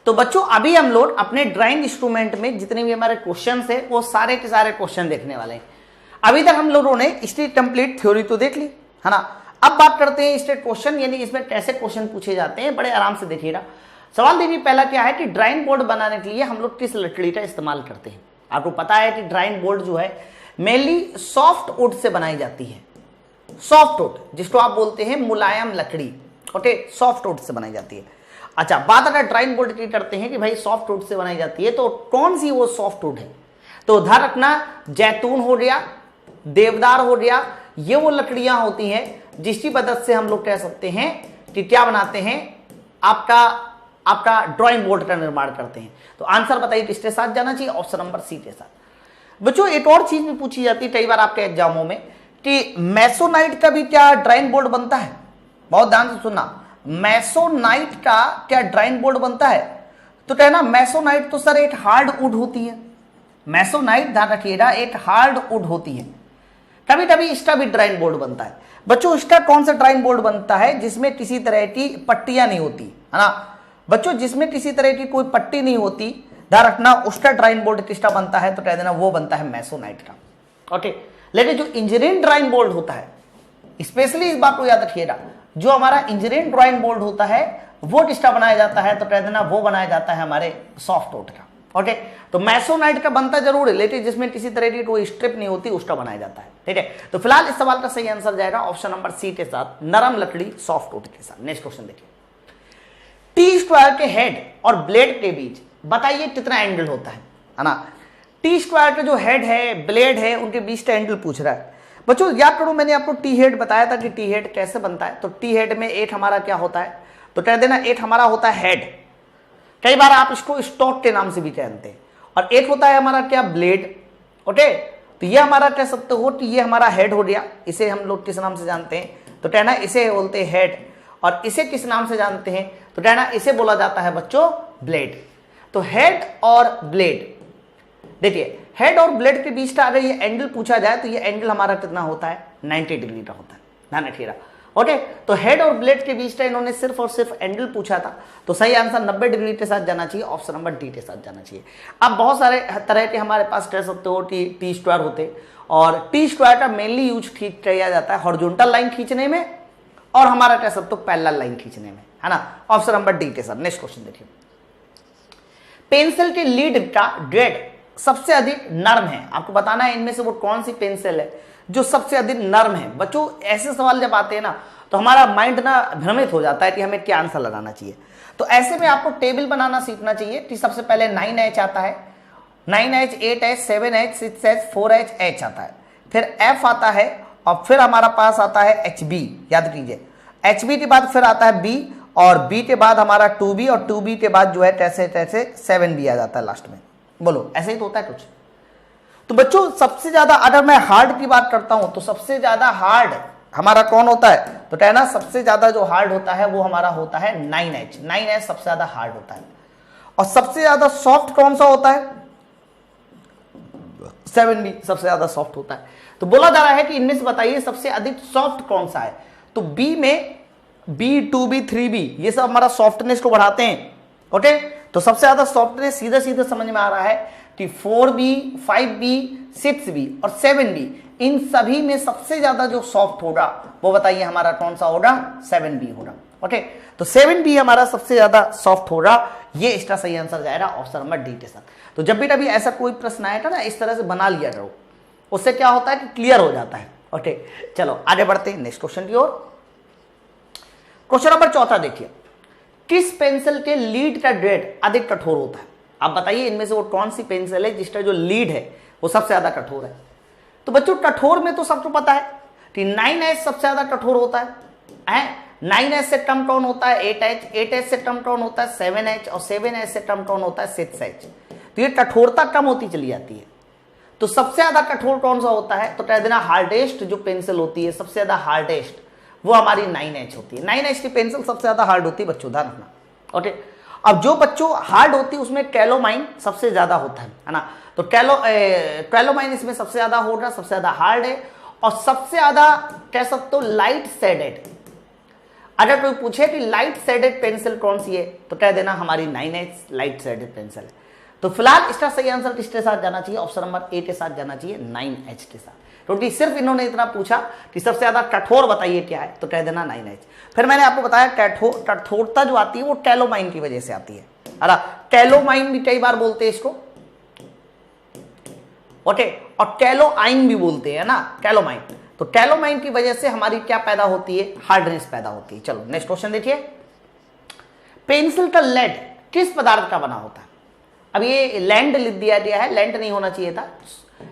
तो बच्चों अभी हम लोग अपने ड्राइंग इंस्ट्रूमेंट में जितने भी हमारे क्वेश्चंस है वो सारे के सारे क्वेश्चन देखने वाले हैं। अभी तक हम लोगों ने स्टेट टेम्पलेट थ्योरी तो देख ली है ना। अब बात करते हैं स्टेट क्वेश्चन, यानी इसमें कैसे क्वेश्चन पूछे जाते हैं। बड़े आराम से देखिएगा। सवाल देखिए, पहला क्या है कि ड्राइंग बोर्ड बनाने के लिए हम लोग किस लकड़ी का इस्तेमाल करते हैं। आपको पता है कि ड्राइंग बोर्ड जो है मेनली सॉफ्ट वुड से बनाई जाती है। सॉफ्ट वुड जिसको आप बोलते हैं मुलायम लकड़ी, ओके, सॉफ्ट वुड से बनाई जाती है। अच्छा, बात अगर ड्राइंग बोर्ड की करते हैं कि भाई सॉफ्ट वुड से बनाई जाती है, तो कौन सी वो सॉफ्ट वुड है, तो ध्यान रखना जैतून हो गया, देवदार हो गया, ये वो लकड़ियां होती हैं जिसकी मदद से हम लोग कह सकते हैं कि क्या बनाते हैं, आपका ड्राइंग बोर्ड का निर्माण करते हैं। तो आंसर बताइए किसके साथ जाना चाहिए, ऑप्शन नंबर सी के साथ। बच्चों एक और चीज भी पूछी जाती है कई बार आपके एग्जामों में कि मैसोनाइट का भी क्या ड्राइंग बोर्ड बनता है। बहुत ध्यान से सुनना, मैसोनाइट का क्या ड्राइंग बोर्ड बनता है। तो कहना मैसोनाइट तो सर एक हार्ड वुड होती है। मैसोनाइट ध्यान रखिएगा एक हार्ड वुड होती है। कभी कभी इसका भी ड्राइंग बोर्ड बनता है। बच्चों इसका कौन सा ड्राइंग बोर्ड बनता है जिसमें किसी तरह की पट्टियां नहीं होती है ना। बच्चों जिसमें किसी तरह की कोई पट्टी नहीं होती, ध्यान रखना उसका ड्राइंग बोर्ड किसका बनता है, तो कह देना वो बनता है मैसोनाइट का। ओके, लेकिन जो इंजीनियरिंग ड्राइंग बोर्ड होता है, स्पेशली इस बात को याद रखिएगा, जो हमारा इंजीनियरिंग ड्राइंग बोर्ड होता है वो किसका बनाया जाता है, तो कह देना वो बनाया जाता है हमारे सॉफ्ट वुड का। ओके, तो मैसोनाइट का बनता जरूर है, लेकिन जिसमें किसी तरह की कोई स्ट्रिप नहीं होती उसका बनाया जाता है। ठीक है, तो फिलहाल इस सवाल का सही आंसर जाएगा ऑप्शन नंबर सी के साथ, नरम लकड़ी सॉफ्ट वुड के साथ। नेक्स्ट क्वेश्चन देखिए, टी स्क्वायर के हेड और ब्लेड के बीच बताइए कितना एंगल होता है ना। टी स्क्वायर का जो हेड है, ब्लेड है, उनके बीच का एंगल पूछ रहा है। बच्चों याद करो, मैंने आपको टी हेड बताया था कि टी हेड कैसे बनता है। तो टी हेड में एक हमारा क्या होता है, तो कह देना एक हमारा होता है हेड, कई बार आप इसको स्टॉक के नाम से भी जानते हैं, और एक होता है हमारा क्या, ब्लेड। ओके, तो ये हमारा कह सकते हो कि ये हमारा हेड हो गया। इसे हम लोग किस नाम से जानते हैं, तो कहना इसे बोलते हैं हेड, और इसे किस नाम से जानते हैं, तो कहना इसे बोला जाता है बच्चों ब्लेड। तो हेड और ब्लेड, देखिए हेड और ब्लेड के बीच का अगर ये एंगल पूछा जाए तो ये एंगल हमारा कितना होता है, 90 डिग्री का होता है। ध्यान रखिएगा। ओके, तो हेड और ब्लेड के बीच का इन्होंने सिर्फ और सिर्फ एंगल पूछा था, तो सही आंसर 90 डिग्री के साथ जाना चाहिए, ऑप्शन नंबर डी के साथ जाना चाहिए। अब बहुत सारे तरह के हमारे पास कह सकते हो कि टी स्क्वायर होते, और टी स्क्वायर का मेनली यूज किया जाता है हॉरिजॉन्टल लाइन खींचने में, और हमारा कह सकते हो पैरेलल लाइन खींचने में, है ना, ऑप्शन नंबर डी के साथ। नेक्स्ट क्वेश्चन देखिए, पेंसिल के लीड का ग्रेड सबसे अधिक नर्म है। आपको बताना है इनमें से वो कौन सी पेंसिल है जो सबसे अधिक नर्म है। बच्चों ऐसे सवाल जब आते हैं ना तो हमारा माइंड ना भ्रमित हो जाता है कि हमें क्या आंसर लगाना चाहिए। तो ऐसे में आपको टेबल बनाना सीखना चाहिए कि सबसे पहले 9H आता है, 9H, 8H, 7H, 6H, 4H, H आता है, फिर F आता है, और फिर हमारा पास आता है HB। याद कीजिए, HB के बाद फिर आता है B, और B के बाद हमारा 2B, और 2B के बाद जो है कैसे कैसे 7B आ जाता है लास्ट में। बोलो ऐसे ही तो होता है कुछ। तो बच्चों सबसे ज्यादा अगर मैं हार्ड की बात करता हूं तो सबसे ज्यादा हार्ड हमारा कौन होता है, तो कहना सबसे ज्यादा जो हार्ड होता है वो हमारा होता है 9H। 9H सबसे ज्यादा हार्ड होता है। और सबसे ज्यादा सॉफ्ट कौन सा होता है, 7B सबसे ज्यादा सॉफ्ट होता है। तो बोला जा रहा है कि इनमें से बताइए सबसे अधिक सॉफ्ट कौन सा है। तो B में B, 2B, 3B ये सब हमारा सॉफ्टनेस को बढ़ाते हैं। ओके, तो सबसे ज्यादा सॉफ्टनेस सीधे सीधे समझ में आ रहा है कि 4B, 5B, 6B और 7B, इन सभी में सबसे ज्यादा जो सॉफ्ट होगा वो बताइए हमारा कौन सा होगा, 7B होगा। ओके, तो 7B हमारा सबसे ज्यादा सॉफ्ट होगा। ये इसका सही आंसर जाएगा ऑप्शन नंबर डी के साथ। तो जब भी कभी ऐसा कोई प्रश्न आएगा ना, इस तरह से बना लिया करो, उससे क्या होता है कि क्लियर हो जाता है। ओके, चलो आगे बढ़ते हैं नेक्स्ट क्वेश्चन की ओर। क्वेश्चन नंबर 4 देखिए, किस पेंसिल के लीड का ग्रेड अधिक कठोर होता है। आप बताइए इनमें से वो कौन सी पेंसिल है जिसका जो लीड है वो सबसे ज्यादा कठोर है। तो बच्चों कठोर में तो सबको पता है कि 9H सबसे ज्यादा कठोर होता है। 9H से कम कौन होता है, 8H, 8H से कम कौन होता है, 7H, और 7H से कम कौन होता है, 6H। तो ये कठोरता कम होती चली जाती है। तो सबसे ज्यादा कठोर कौन सा होता है, तो कह देना हार्डेस्ट जो पेंसिल होती है, सबसे ज्यादा हार्डेस्ट वो हमारी 9H होती है। 9H की पेंसिल सबसे ज्यादा हार्ड होती है बच्चों, ध्यान रखना। ओके, अब जो बच्चों हार्ड होती है उसमें कैलोमाइन सबसे ज्यादा होता है ना। तो कैलोमाइन इसमें सबसे ज्यादा होगा, सबसे ज्यादा हार्ड है, और सबसे ज्यादा कह सकते हो लाइट शेडेड। अगर कोई पूछे कि लाइट शेडेड पेंसिल कौन सी है तो कह देना हमारी 9H लाइट शेडेड पेंसिल है। तो फिलहाल इसका सही आंसर किसके साथ जाना चाहिए, ऑप्शन नंबर ए के साथ जाना चाहिए, 9H के साथ। क्योंकि सिर्फ इन्होंने इतना पूछा कि सबसे ज्यादा कठोर बताइए क्या है, तो कह देना 9H। फिर मैंने आपको बताया कठोरता जो आती है वो टैलोमाइन की वजह से आती है। अरे टैलोमाइन भी कई बार बोलते हैं इसको, ओके, और टैलोआइन भी बोलते हैं ना, टैलोमाइन। तो टैलोमाइन की वजह से हमारी क्या पैदा होती है, हार्डनेस पैदा होती है। चलो नेक्स्ट क्वेश्चन देखिए, पेंसिल का लेड किस पदार्थ का बना होता है। अब ये लैंड लिख दिया गया है, लैंड नहीं होना चाहिए था,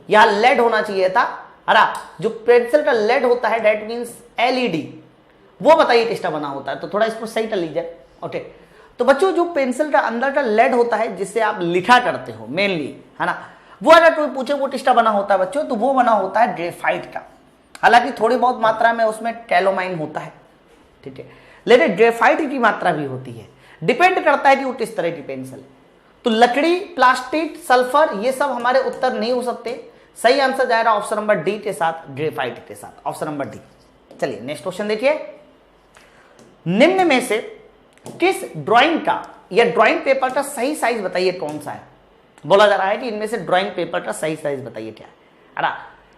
यहां लेड होना चाहिए था। अरे जो पेंसिल का लेड होता है दैट मींस LED, वो बताइए किसका बना होता है। तो थोड़ा इसको सही कर लीजिए, ओके। तो बच्चों जो पेंसिल का अंदर का लेड होता है जिससे आप लिखा करते हो मेनली, है ना, वो अगर कोई पूछे वो किसका बना होता है बच्चों, तो वो बना होता है ग्रेफाइट का। हालांकि थोड़ी बहुत मात्रा में उसमें टैलोमाइन होता है, ठीक है, लेकिन ग्रेफाइट की मात्रा भी होती है। डिपेंड करता है कि वो किस तरह की पेंसिल है। तो लकड़ी, प्लास्टिक, सल्फर, ये सब हमारे उत्तर नहीं हो सकते। सही आंसर जाएगा ऑप्शन नंबर डी के साथ, ग्रेफाइट के साथ, ऑप्शन नंबर डी। चलिए नेक्स्ट क्वेश्चन देखिए, निम्न में से किस ड्राइंग का या ड्राइंग पेपर का सही साइज बताइए कौन सा है। बोला जा रहा है कि इनमें से ड्राइंग पेपर का सही साइज बताइए क्या है। अरे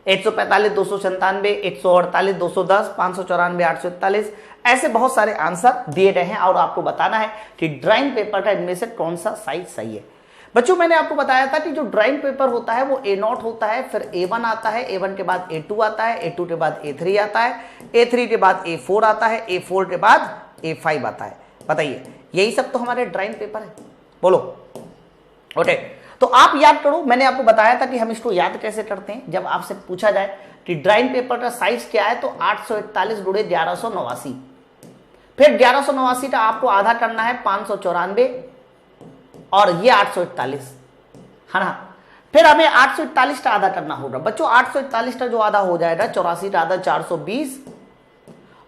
145, 297, 148, 210, 594, 841, ऐसे बहुत सारे आंसर दिए गए हैं और आपको बताना है कि ड्राइंग पेपर का इनमें से कौन सा साइज सही है। बच्चों मैंने आपको बताया था कि जो ड्राइंग पेपर होता है वो A0 होता है, फिर A1 आता है, A1 के बाद A2 आता है, A2 के बाद A3 आता है, A3 के बाद A4 आता है, A4 के बाद A5 आता है। बताइए, यही सब तो हमारे ड्राइंग पेपर है, बोलो, ओके। तो आप याद करो, मैंने आपको बताया था कि हम इसको याद कैसे करते हैं। जब आपसे पूछा जाए कि ड्राइंग पेपर का साइज क्या है, तो 841 गुणे 1189, फिर 1189 का आपको आधा करना है 594 और ये 841, है ना। फिर हमें 841 का आधा करना होगा बच्चों। 841 का जो आधा हो जाएगा, 84 का आधा 420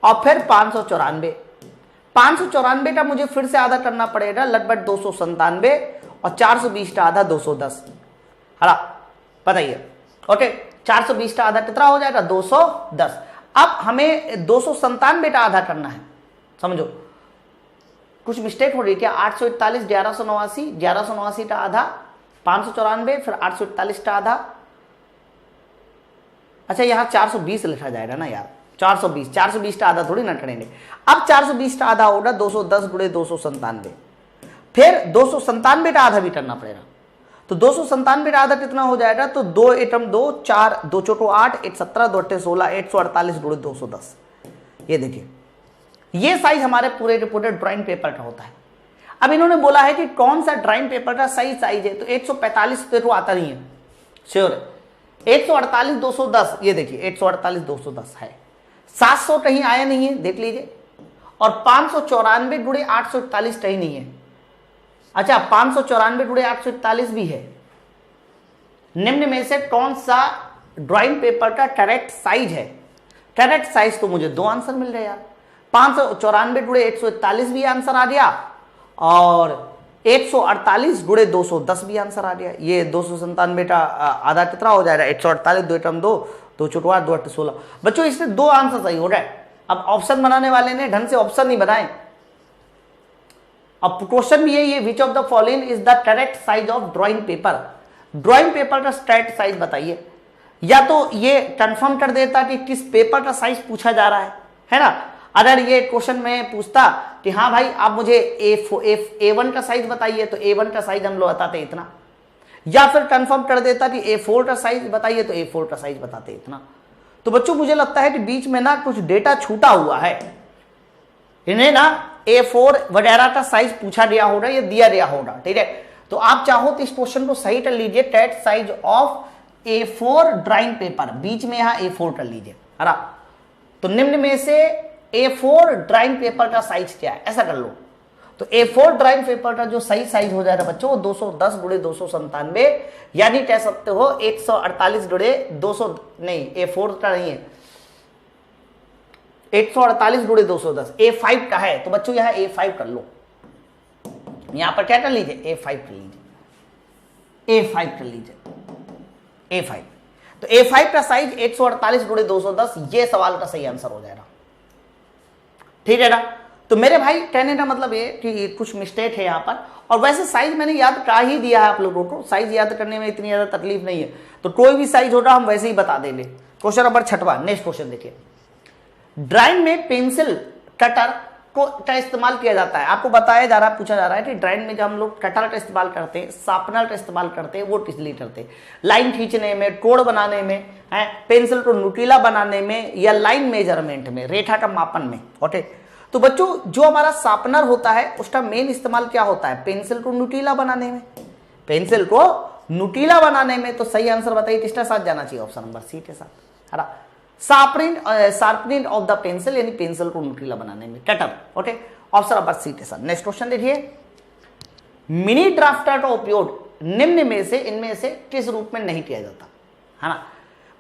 और फिर 594 का मुझे फिर से आधा करना पड़ेगा, लगभग 297 और 420 का आधा 210, है ना। बताइए, ओके, 420 का आधा कितना हो जाएगा, 210। अब हमें 297 का आधा करना है, समझो कुछ मिस्टेक हो रही है क्या। 841, 1189, 1189 का आधा 594, फिर 841 का आधा, अच्छा यहाँ 420 लिखा जाएगा ना यार, 420 का आधा थोड़ी ना करेंगे। अब 420 का आधा होगा 210 गुणे 297, फिर 297 का आधा भी करना पड़ेगा। तो 297 का आधा कितना हो जाएगा, तो 2 एकम 2, 4, 2 चौको 8, 1 17, 2 8 16, 148 गुणे 210। ये देखिए, ये साइज हमारे पूरे के पूरे ड्राइंग पेपर का होता है। अब इन्होंने बोला है कि कौन सा ड्राइंग पेपर का सही साइज है, तो 145 तो आता नहीं है, श्योर है। 148 210, ये देखिए 148 210 है, 700 कहीं आया नहीं है, देख लीजिए, और 594 गुणे 841 कहीं नहीं है। अच्छा 594 गुणे 841 भी है। निम्न में से कौन सा ड्राइंग पेपर का करेक्ट साइज है। करेक्ट साइज तो मुझे दो आंसर मिल रहे यार, 594 गुणे 141 भी आंसर आ गया और 148 गुणे 210 भी आंसर आ गया। ये 297 का आधा कितना हो जाएगा, 148, 2 एकम 2, 2 चौको 8, 2 8 16। बच्चों इससे दो आंसर सही हो रहा है। अब ऑप्शन बनाने वाले ने ढंग से ऑप्शन नहीं बनाए। अब क्वेश्चन भी यही है, which of the following is the correct size of drawing paper. Drawing paper का करेक्ट साइज बताइए। या तो ये कंफर्म कर देता कि किस पेपर का साइज पूछा जा रहा है ना। अगर ये क्वेश्चन में पूछता कि हाँ भाई आप मुझे A1 का साइज बताइए, तो A1 का साइज हम लोग बताते इतना। या फिर कंफर्म कर देता कि A4 का साइज बताइए, तो A4 का साइज बताते इतना। तो बच्चों मुझे लगता है कि बीच में ना कुछ डेटा छूटा हुआ है, इन्हें ना A4 वगैरह का साइज पूछा गया होगा या दिया गया होगा, ठीक है। तो आप चाहो तो इस क्वेश्चन को सही कर लीजिए, correct size of A4 drawing paper, बीच में यहां A4 कर लीजिए, है ना। तो निम्न में से A4 ड्राइंग पेपर का साइज क्या है, ऐसा कर लो। तो A4 ड्राइंग पेपर का जो सही साइज हो जाएगा बच्चों 210 गुणे 297, यानी कह सकते हो 148 गुणे 200, नहीं A4 का नहीं है, 148 गुणे 210 A5 का है। तो बच्चों यहां A5 कर लो, यहां पर क्या कर लीजिए, A5 कर लीजिए, A5 कर लीजिए, A5। तो A5 का साइज 148 गुणे 210, ये सवाल का सही आंसर हो जाएगा, ठीक है ना। तो मेरे भाई कहने का मतलब ये कि कुछ मिस्टेक है यहाँ पर। और वैसे साइज मैंने याद कर ही दिया है आप लोगों को, साइज याद करने में इतनी ज्यादा तकलीफ नहीं है, तो कोई भी साइज होगा हम वैसे ही बता देंगे। क्वेश्चन नंबर 6वां, नेक्स्ट क्वेश्चन देखिए। ड्राइंग में पेंसिल कटर का इस्तेमाल किया जाता है। आपको बताया जा रहा है, पूछा जा रहा है कि ड्राइंग में जब हम लोग कटर का इस्तेमाल करते हैं, शार्पनर का इस्तेमाल करते हैं, वो किस लिए करते हैं? लाइन खींचने में, कोण बनाने में, है पेंसिल को नुकीला बनाने में, या लाइन मेजरमेंट में, रेखा का मापन में। ओके, तो बच्चों जो हमारा शार्पनर होता है उसका मेन इस्तेमाल क्या होता है? पेंसिल को नुकीला बनाने में, पेंसिल को नुकीला बनाने में। तो सही आंसर बताइए किसके साथ जाना चाहिए? ऑप्शन नंबर सी के साथ, है ना। शार्पनिंग ऑफ द पेंसिल, यानी पेंसिल को नुकीला बनाने में, cutter. Okay, option number C के साथ। नेक्स्ट क्वेश्चन देखिए। मिनी ड्राफ्टर का उपयोग निम्न में से इनमें से किस रूप में नहीं किया जाता? है ना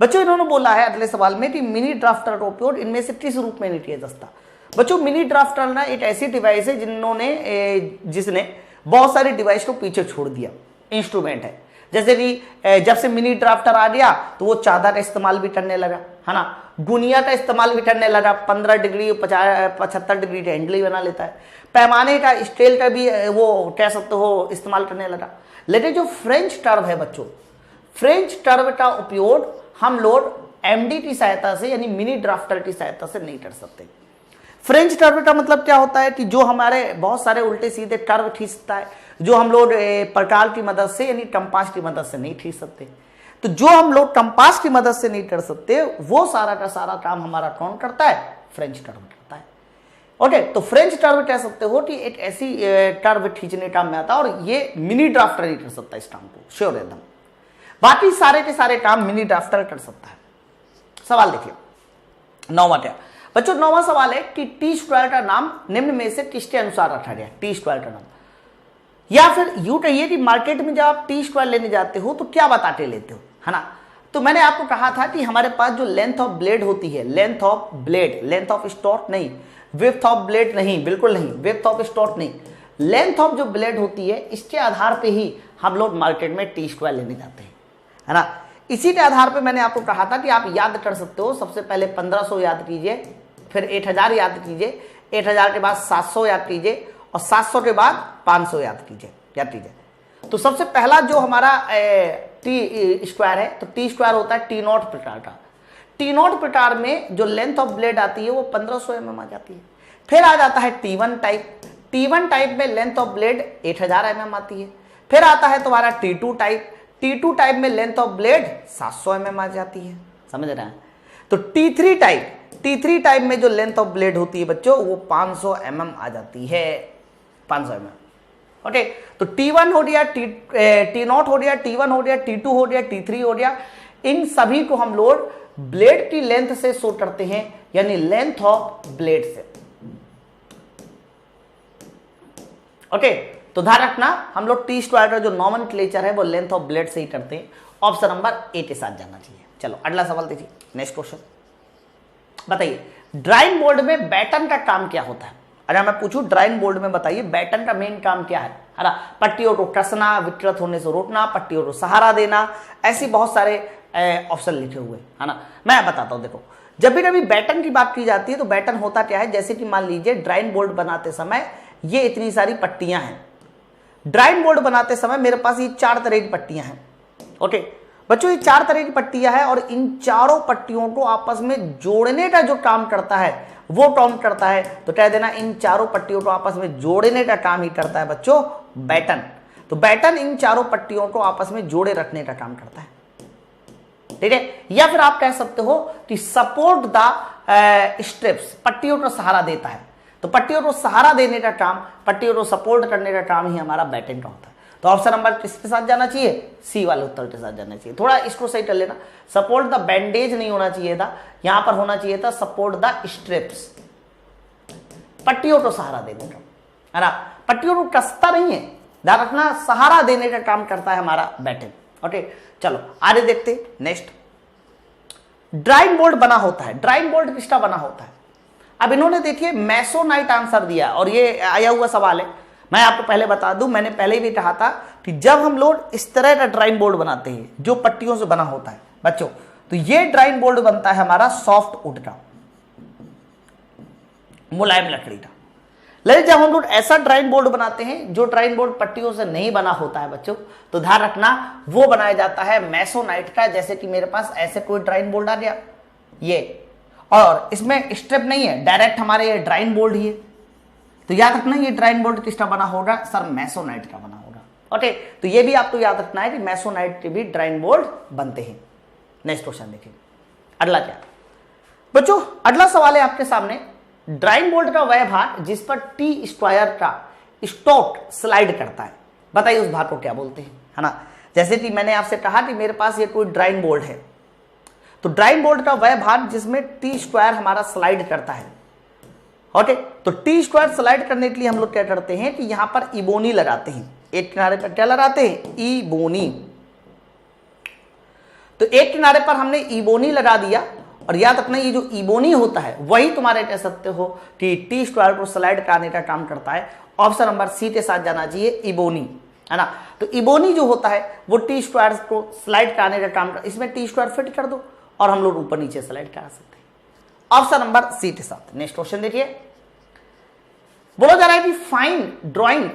बच्चों, इन्होंने बोला है अगले सवाल में कि मिनी ड्राफ्टर का उपयोग इनमें से किस रूप में नहीं किया जाता। बच्चों मिनी ड्राफ्टर ना एक ऐसी डिवाइस है जिसने बहुत सारी डिवाइस को पीछे छोड़ दिया, इंस्ट्रूमेंट है। जैसे कि जब से मिनी ड्राफ्टर आ गया तो वो चादा का इस्तेमाल भी करने लगा, है ना, गुनिया का इस्तेमाल भी करने लगा, 15 डिग्री 75 डिग्री का हैंडल ही बना लेता है, पैमाने का स्केल का भी वो कह सकते हो इस्तेमाल करने लगा। लेकिन जो फ्रेंच टर्व है बच्चों, फ्रेंच टर्व का उपयोग हम लोग एमडी की सहायता से, यानी मिनी ड्राफ्टर की सहायता से नहीं कर सकते। फ्रेंच टर्व का मतलब क्या होता है कि जो हमारे बहुत सारे उल्टे सीधे कर्व खींचता है, जो हम लोग प्रकार की मदद से, यानी कंपास की मदद से नहीं खींच सकते। तो जो हम लोग कंपास की मदद से नहीं कर सकते, वो सारा का सारा काम हमारा कौन करता है? फ्रेंच टर्व करता है। ओके, तो फ्रेंच टर्व कह सकते हो कि एक ऐसी टर्व खींचने काम में आता है, और ये मिनी ड्राफ्टर ही कर सकता है इस काम को, श्योर एकदम। बाकी सारे के सारे काम मिनी ड्राफ्टर कर सकता है। सवाल देखिए 9वां क्या बच्चों? 9वां सवाल है कि टी स्क्वायर का नाम निम्न में से किसके अनुसार रखा गया? टी स्क्वायर का नाम, या फिर यूं कहिए कि मार्केट में जब आप टी स्क्वायर लेने जाते हो तो क्या बताते लेते हो, है ना। तो मैंने आपको कहा था कि हमारे पास जो लेंथ ऑफ ब्लेड होती है, length of blade, length of stock नहीं, विड्थ ऑफ ब्लेड नहीं, बिल्कुल नहीं, विड्थ ऑफ स्टॉक नहीं, लेंथ ऑफ जो ब्लेड होती है, इसके आधार पे ही हम लोग मार्केट में टी स्क्वायर लेने जाते हैं, है ना। इसी के आधार पे मैंने आपको कहा था कि आप याद कर सकते हो। सबसे पहले 1500 याद कीजिए, फिर 1000 याद कीजिए, 1000 के बाद 700 याद कीजिए, और 700 के बाद 500 याद कीजिए। तो सबसे पहला जो हमारा टी स्क्वायर है, तो टी स्क्वायर होता है टी नॉट प्रकार का। टी नॉट प्रकार में जो लेंथ ऑफ ब्लेड आती है वो 1500 mm आ जाती है। फिर आ जाता है T1 टाइप, T1 टाइप में लेंथ ऑफ ब्लेड 1000 mm आती है। फिर आता है तुम्हारा T2 टाइप, T2 टाइप में लेंथ ऑफ ब्लेड 700 mm आ जाती है, समझ रहे हैं। तो T3 टाइप में जो लेंथ ऑफ ब्लेड होती है बच्चों, वो 500 mm आ जाती है, 500 mm। ओके, तो T1 हो गया, T0 हो गया, T1 हो गया, T2 हो गया, T3 हो गया। इन सभी को हम लोग ब्लेड की लेंथ से शो करते हैं, यानी लेंथ ऑफ ब्लेड से। ओके, तो ध्यान रखना, हम लोग टी स्क्वायर का जो नॉमेनक्लेचर है वो लेंथ ऑफ ब्लेड से ही करते हैं। ऑप्शन नंबर ए के साथ जाना चाहिए। चलो अगला सवाल देखिए, नेक्स्ट क्वेश्चन बताइए। ड्राइंग बोर्ड में बैटन का काम क्या होता है? अगर मैं पूछूं ड्राइंग बोर्ड में बताइए बैटन का मेन काम क्या है ना, पट्टियों को कसना, विकृत होने से रोकना, पट्टियों को सहारा देना, ऐसी बहुत सारे ऑप्शन लिखे हुए, है ना। मैं बताता हूं, देखो जब भी कभी बैटन की बात की जाती है तो बैटन होता क्या है, जैसे कि मान लीजिए ड्राइंग बोर्ड बनाते समय ये इतनी सारी पट्टियां हैं। ड्राइंग बोर्ड बनाते समय मेरे पास ये 4 तरह की पट्टियां हैं। ओके बच्चों, ये 4 तरह की पट्टियां हैं, और इन चारों पट्टियों को आपस में जोड़ने का जो काम करता है वो कौन करता है? तो कह देना इन चारों पट्टियों को आपस में जोड़ने का काम ही करता है बच्चों बैटन। तो बैटन इन चारों पट्टियों को आपस में जोड़े रखने का काम करता है, ठीक है। या फिर आप कह सकते हो कि सपोर्ट द स्ट्रिप्स, पट्टियों को सहारा देता है। तो पट्टियों को सहारा देने का काम, पट्टियों को सपोर्ट करने का काम ही हमारा बैटन का होता है। तो ऑप्शन नंबर किसके साथ जाना चाहिए? सी वाले उत्तर के साथ जाना चाहिए। थोड़ा इसको सही कर लेना, सपोर्ट द बैंडेज नहीं होना चाहिए था, यहां पर होना चाहिए था सपोर्ट द स्ट्रिप्स, पट्टियों को सहारा देने का, है ना। पट्टियों को कसता नहीं है, ध्यान रखना, सहारा देने का काम करता है हमारा बैटन। ओके चलो आगे देखते, नेक्स्ट। ड्राइंग बोर्ड बना होता है, ड्राइंग बोर्ड किसका बना होता है? अब इन्होंने देखिए मैसोनाइट आंसर दिया, और ये आया हुआ सवाल है। मैं आपको पहले बता दूं, मैंने पहले भी कहा था कि जब हम लोग इस तरह का ड्राइंग बोर्ड बनाते हैं जो पट्टियों से बना होता है बच्चों, तो ये ड्राइंग बोर्ड बनता है हमारा सॉफ्ट वुड का, मुलायम लकड़ी का। लेकिन जब हम लोग ऐसा ड्राइंग बोर्ड बनाते हैं जो ड्राइंग बोर्ड पट्टियों से नहीं बना होता है बच्चों, तो ध्यान रखना वो बनाया जाता है मैसोनाइट का। जैसे कि मेरे पास ऐसे कोई ड्राइंग बोर्ड आ गया ये, और इसमें स्ट्रिप नहीं है, डायरेक्ट हमारे ये ड्राइंग बोर्ड ही है, तो याद रखना ये ड्राइंग बोर्ड किसका बना होगा सर, मैसोनाइट का बना होगा। ओके, तो ये भी आपको याद रखना है कि मैसोनाइट के भी ड्राइंग बोर्ड बनते हैं। नेक्स्ट क्वेश्चन देखिए, अगला क्या बच्चों, अगला सवाल है आपके सामने, ड्राइंग बोर्ड का वह भाग जिस पर टी स्क्वायर का स्टॉक स्लाइड करता है, बताइए उस भाग को क्या बोलते हैं, है ना। जैसे कि मैंने आपसे कहा कि मेरे पास ये कोई ड्राइंग बोर्ड है, तो ड्राइंग बोर्ड का वह भाग जिसमें टी स्क्वायर हमारा स्लाइड करता है। ओके, तो टी स्क्वायर स्लाइड करने के लिए हम लोग क्या करते हैं कि यहां पर इबोनी लगाते हैं, एक किनारे पर क्या लगाते हैं, इबोनी। तो एक किनारे पर हमने इबोनी लगा दिया, और याद रखना ये जो इबोनी होता है वही तुम्हारे कह सकते हो कि टी स्क्वायर को स्लाइड करने का काम करता है। ऑप्शन नंबर सी के साथ जाना चाहिए, इबोनी, है ना। तो इबोनी जो होता है वो टी स्क्वायर को स्लाइड करने का काम कर, इसमें टी स्क्वायर फिट कर दो और हम लोग ऊपर नीचे स्लाइड करा सकते हैं। ऑप्शन नंबर सी के साथ। नेक्स्ट क्वेश्चन देखिए, बोला जा रहा है कि फाइन ड्राइंग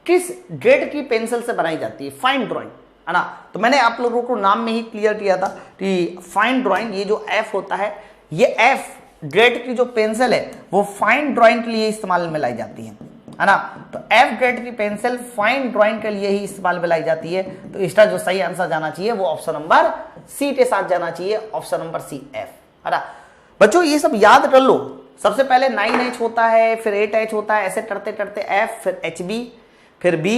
किस ग्रेड की पेंसिल से बनाई जाती है, फाइन ड्राइंग, है ना। तो मैंने आप लोगों को नाम में ही क्लियर किया था कि फाइन ड्राइंग, ये जो एफ होता है, ये एफ ग्रेड की जो पेंसिल है वो फाइन ड्राइंग के लिए इस्तेमाल में लाई जाती है ना। तो एफ ग्रेड की पेंसिल फाइन ड्राइंग के लिए ही इस्तेमाल में लाई जाती है। तो इसका जो सही आंसर जाना चाहिए वो ऑप्शन नंबर सी के साथ जाना चाहिए, ऑप्शन नंबर सी एफ, है ना। बच्चों ये सब याद कर लो, सबसे पहले 9H होता है, फिर 8H होता है, ऐसे करते करते एफ, फिर HB, फिर B,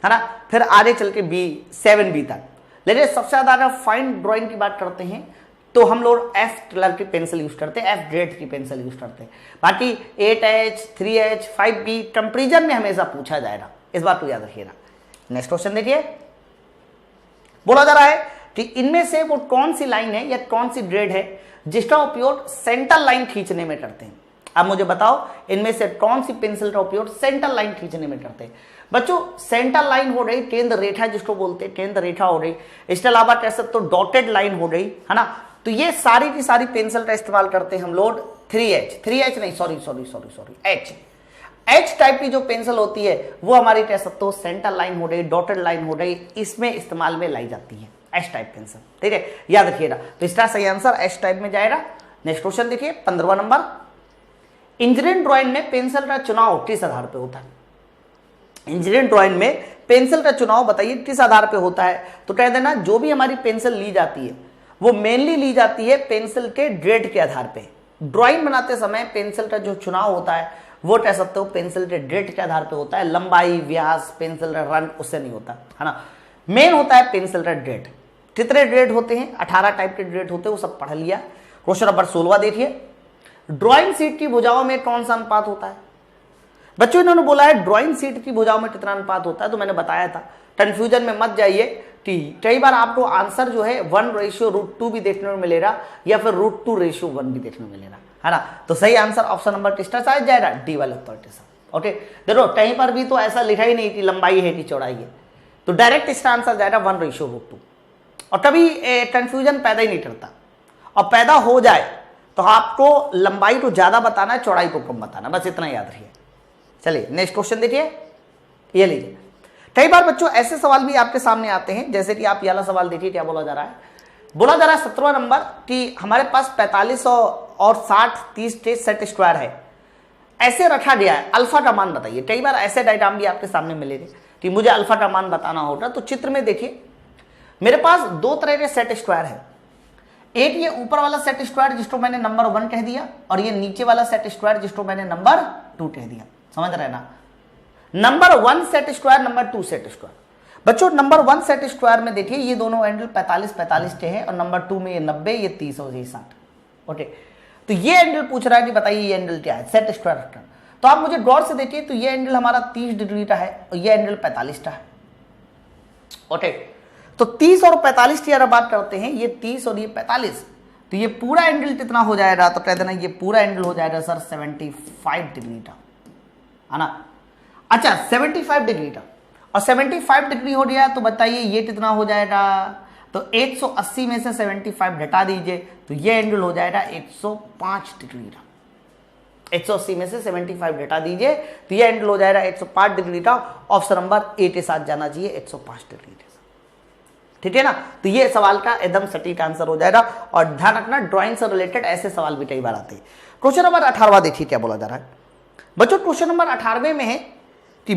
है ना, फिर आगे चल के B, 7B तक। लेकिन सबसे ज्यादा अगर फाइन ड्राइंग की बात करते हैं तो हम लोग एफ कलर की पेंसिल यूज करते हैं, एफ ग्रेड की पेंसिल यूज करते हैं। बाकी 8H, 3H, 5B कंपेरिजन में हमेशा पूछा जाएगा, इस बात को याद रखिएगा। नेक्स्ट क्वेश्चन देखिए, बोला जा रहा है कि इनमें से वो कौन सी लाइन है या कौन सी ग्रेड है जिसका उपयोग सेंटर लाइन खींचने में करते हैं। अब मुझे बताओ इनमें से कौन सी पेंसिल का उपयोग सेंटर लाइन खींचने में करते हैं। बच्चों सेंटर लाइन हो रही, केंद्र रेखा जिसको बोलते हैं, केंद्र रेखा हो रही, इसके अलावा कह सकते हो डॉटेड लाइन हो रही, है ना। तो ये सारी की सारी पेंसिल का इस्तेमाल करते हैं हम लोग 3H नहीं, सॉरी H टाइप की जो पेंसिल होती है वो हमारी कह सकते हो सेंटर लाइन हो रही, डॉटेड लाइन हो रही, इसमें इस्तेमाल में लाई जाती है एच टाइप पेंसिल, ठीक है, याद रखिएगा। तो इसका सही आंसर एच टाइप में जाएगा। नेक्स्ट क्वेश्चन देखिए 15वां नंबर, इंजीनियरिंग ड्राइंग में पेंसिल का चुनाव किस आधार पे होता है। इंजीनियरिंग ड्राइंग में पेंसिल का चुनाव बताइए किस आधार पे होता है। तो कह देना जो भी हमारी पेंसिल ली जाती है वो मेनली ली जाती है पेंसिल के ग्रेड के आधार पे। ड्राइंग बनाते समय पेंसिल का जो चुनाव होता है वो कह सकते हो पेंसिल के ग्रेड के आधार पे होता है, लंबाई, व्यास, पेंसिल का रंग उससे नहीं होता, है ना। मेन होता है पेंसिल का ग्रेड। कितने ग्रेड होते हैं, 18 टाइप के ग्रेड होते हैं, वो सब पढ़ लिया। क्वेश्चन नंबर 16 देखिए, ड्राइंग शीट की भुजाओं में कौन सा अनुपात होता है। बच्चों इन्होंने बोला है ड्राइंग शीट की भुजाओं में कितना अनुपात होता है, तो मैंने बताया था, कंफ्यूजन में मत जाइए कि कई बार आपको आंसर जो है 1:√2 भी देखने में मिलेगा या फिर √2:1 भी देखने में मिलेगा, है ना। तो सही आंसर ऑप्शन नंबर किसका साइज जाएगा, डी वाले उत्तर के साथ। ओके, देखो कहीं पर भी तो ऐसा लिखा ही नहीं कि लंबाई है कि चौड़ाई है, तो डायरेक्ट इसका आंसर जाएगा 1:√2। और कभी कंफ्यूजन पैदा ही नहीं करता, और पैदा हो जाए तो आपको लंबाई को ज्यादा बताना है, चौड़ाई को कम बताना, बस इतना याद रखिए। चलिए नेक्स्ट क्वेश्चन देखिए, ये लीजिए। कई बार बच्चों ऐसे सवाल भी आपके सामने आते हैं, जैसे कि आप ये वाला सवाल देखिए, क्या बोला जा रहा है। बोला जा रहा है 17वां नंबर कि हमारे पास 45 और 60 30 के सेट स्क्वायर है, ऐसे रखा गया है, अल्फा का मान बताइए। कई बार ऐसे डायग्राम भी आपके सामने मिलेंगे कि मुझे अल्फा का मान बताना होगा। तो चित्र में देखिए मेरे पास दो तरह के सेट स्क्वायर है, एक ये ऊपर वाला सेट स्क्वायर जिसको मैंने नंबर 1 कह दिया, और ये नीचे वाला सेट स्क्वायर जिसको मैंने नंबर 2 कह दिया, समझ रहे ना। Number 1 set square, number 2 set square. बच्चों नंबर 1 सेट स्क्वायर में देखिए ये दोनों एंगल 45 के हैं, और नंबर 2 में ये 90, ये 30 और ये 60। ओके, तो ये एंगल पूछ रहा है कि बताइए ये एंगल क्या है, सेट स्क्वायर का। तो आप मुझे गौर से देखिए, तो ये एंगल हमारा 30 डिग्री का है और ये एंगल 45 का है। ओके, तो 30 और 45 की अगर बात करते हैं, ये 30 और ये 45, तो ये पूरा एंगल कितना हो जाएगा, तो कह देना ये पूरा एंगल हो जाएगा सर 75 डिग्री का, है ना। अच्छा 75 डिग्री का, और 75 डिग्री हो गया, तो बताइए ये कितना हो जाएगा। तो 180 में से 75 घटा दीजिए, तो ये एंगल हो जाएगा 105 डिग्री का, 180 में से 75 घटा दीजिए तो ये एंगल हो जाएगा 105 डिग्री का। ऑप्शन नंबर ए के साथ जाना चाहिए, 105 डिग्री के साथ। ठीक है ना, तो ये सवाल का एकदम सटीक आंसर हो जाएगा। और ध्यान रखना ड्राइंग से रिलेटेड ऐसे सवाल भी कई बार आते हैं। क्वेश्चन नंबर 18 देखिए क्या बोला जा रहा है बच्चों। क्वेश्चन नंबर 18 में है कि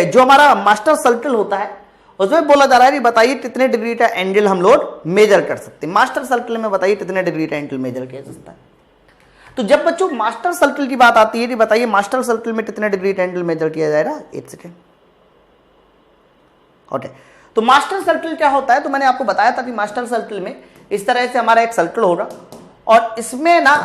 जो हमारा मास्टर सर्कल होता है उसमें बोला जा रहा है कि बताइए कितने डिग्री का एंगल हम लोग मेजर कर सकते हैं। मास्टर सर्कल में बताइए कितने डिग्री का एंगल मेजर किया जा सकता है। तो जब बच्चों मास्टर सर्कल की बात आती है कि बताइए मास्टर सर्कल में कितने डिग्री का एंगल मेजर किया जाएगा। 1 सेकेंड। ओके, तो मास्टर सर्कल क्या होता है, तो मैंने आपको बताया था कि मास्टर सर्कल में इस तरह से हमारा एक सर्कल होगा और इसमें ना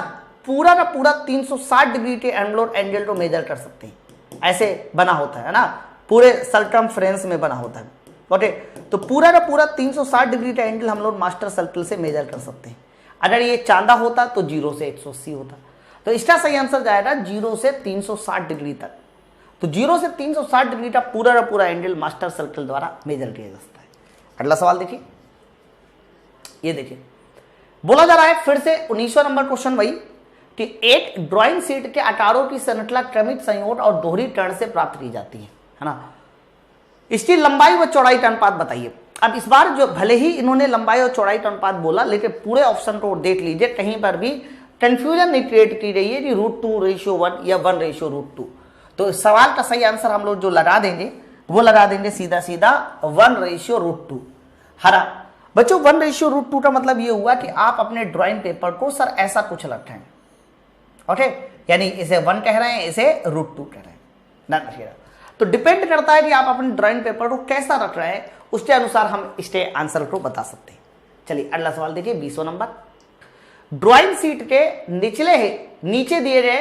पूरा का पूरा 360 डिग्री के एंगल को मेजर कर सकते हैं। ऐसे बना होता है ना, पूरे सर्कमफ्रेंस में बना होता है। ओके, तो पूरा का पूरा 360 डिग्री का एंगल हम लोग मास्टर सर्कल से मेजर कर सकते हैं। अगर ये चांदा होता तो 0 से 180 होता, तो इसका सही आंसर जाएगा 0 से 360 डिग्री तक। तो 0 से 360 डिग्री का पूरा एंगल मास्टर सर्कल द्वारा मेजर किया जा सकता है। अगला सवाल देखिए, ये देखिए बोला जा रहा है फिर से 19वां नंबर क्वेश्चन वही कि एक ड्राइंग शीट के आकारों की श्रृंखला क्रमिक संयोजन और दोहरी टर्न से प्राप्त की जाती है ना। इसकी लंबाई व चौड़ाई का अनुपात बताइए। अब इस बार जो भले ही इन्होंने लंबाई और चौड़ाई का अनुपात बोला, लेकिन पूरे ऑप्शन को देख लीजिए, कहीं पर भी कंफ्यूजन नहीं क्रिएट की रही है कि √2:1 या 1:√2। तो सवाल का सही आंसर हम लोग जो लगा देंगे वो लगा देंगे सीधा सीधा 1:√2। हरा बच्चों 1:√2 का मतलब ये हुआ कि आप अपने ड्राइंग पेपर को सर ऐसा कुछ रखें। ओके, यानी इसे 1 कह रहे हैं, इसे √2 कह रहे हैं ना। तो डिपेंड करता है कि आप अपने ड्राइंग पेपर को कैसा रख रहे हैं, उसके अनुसार हम इसके आंसर को बता सकते हैं। चलिए अगला सवाल देखिए 20वां नंबर। ड्राइंग शीट के नीचे दिए गए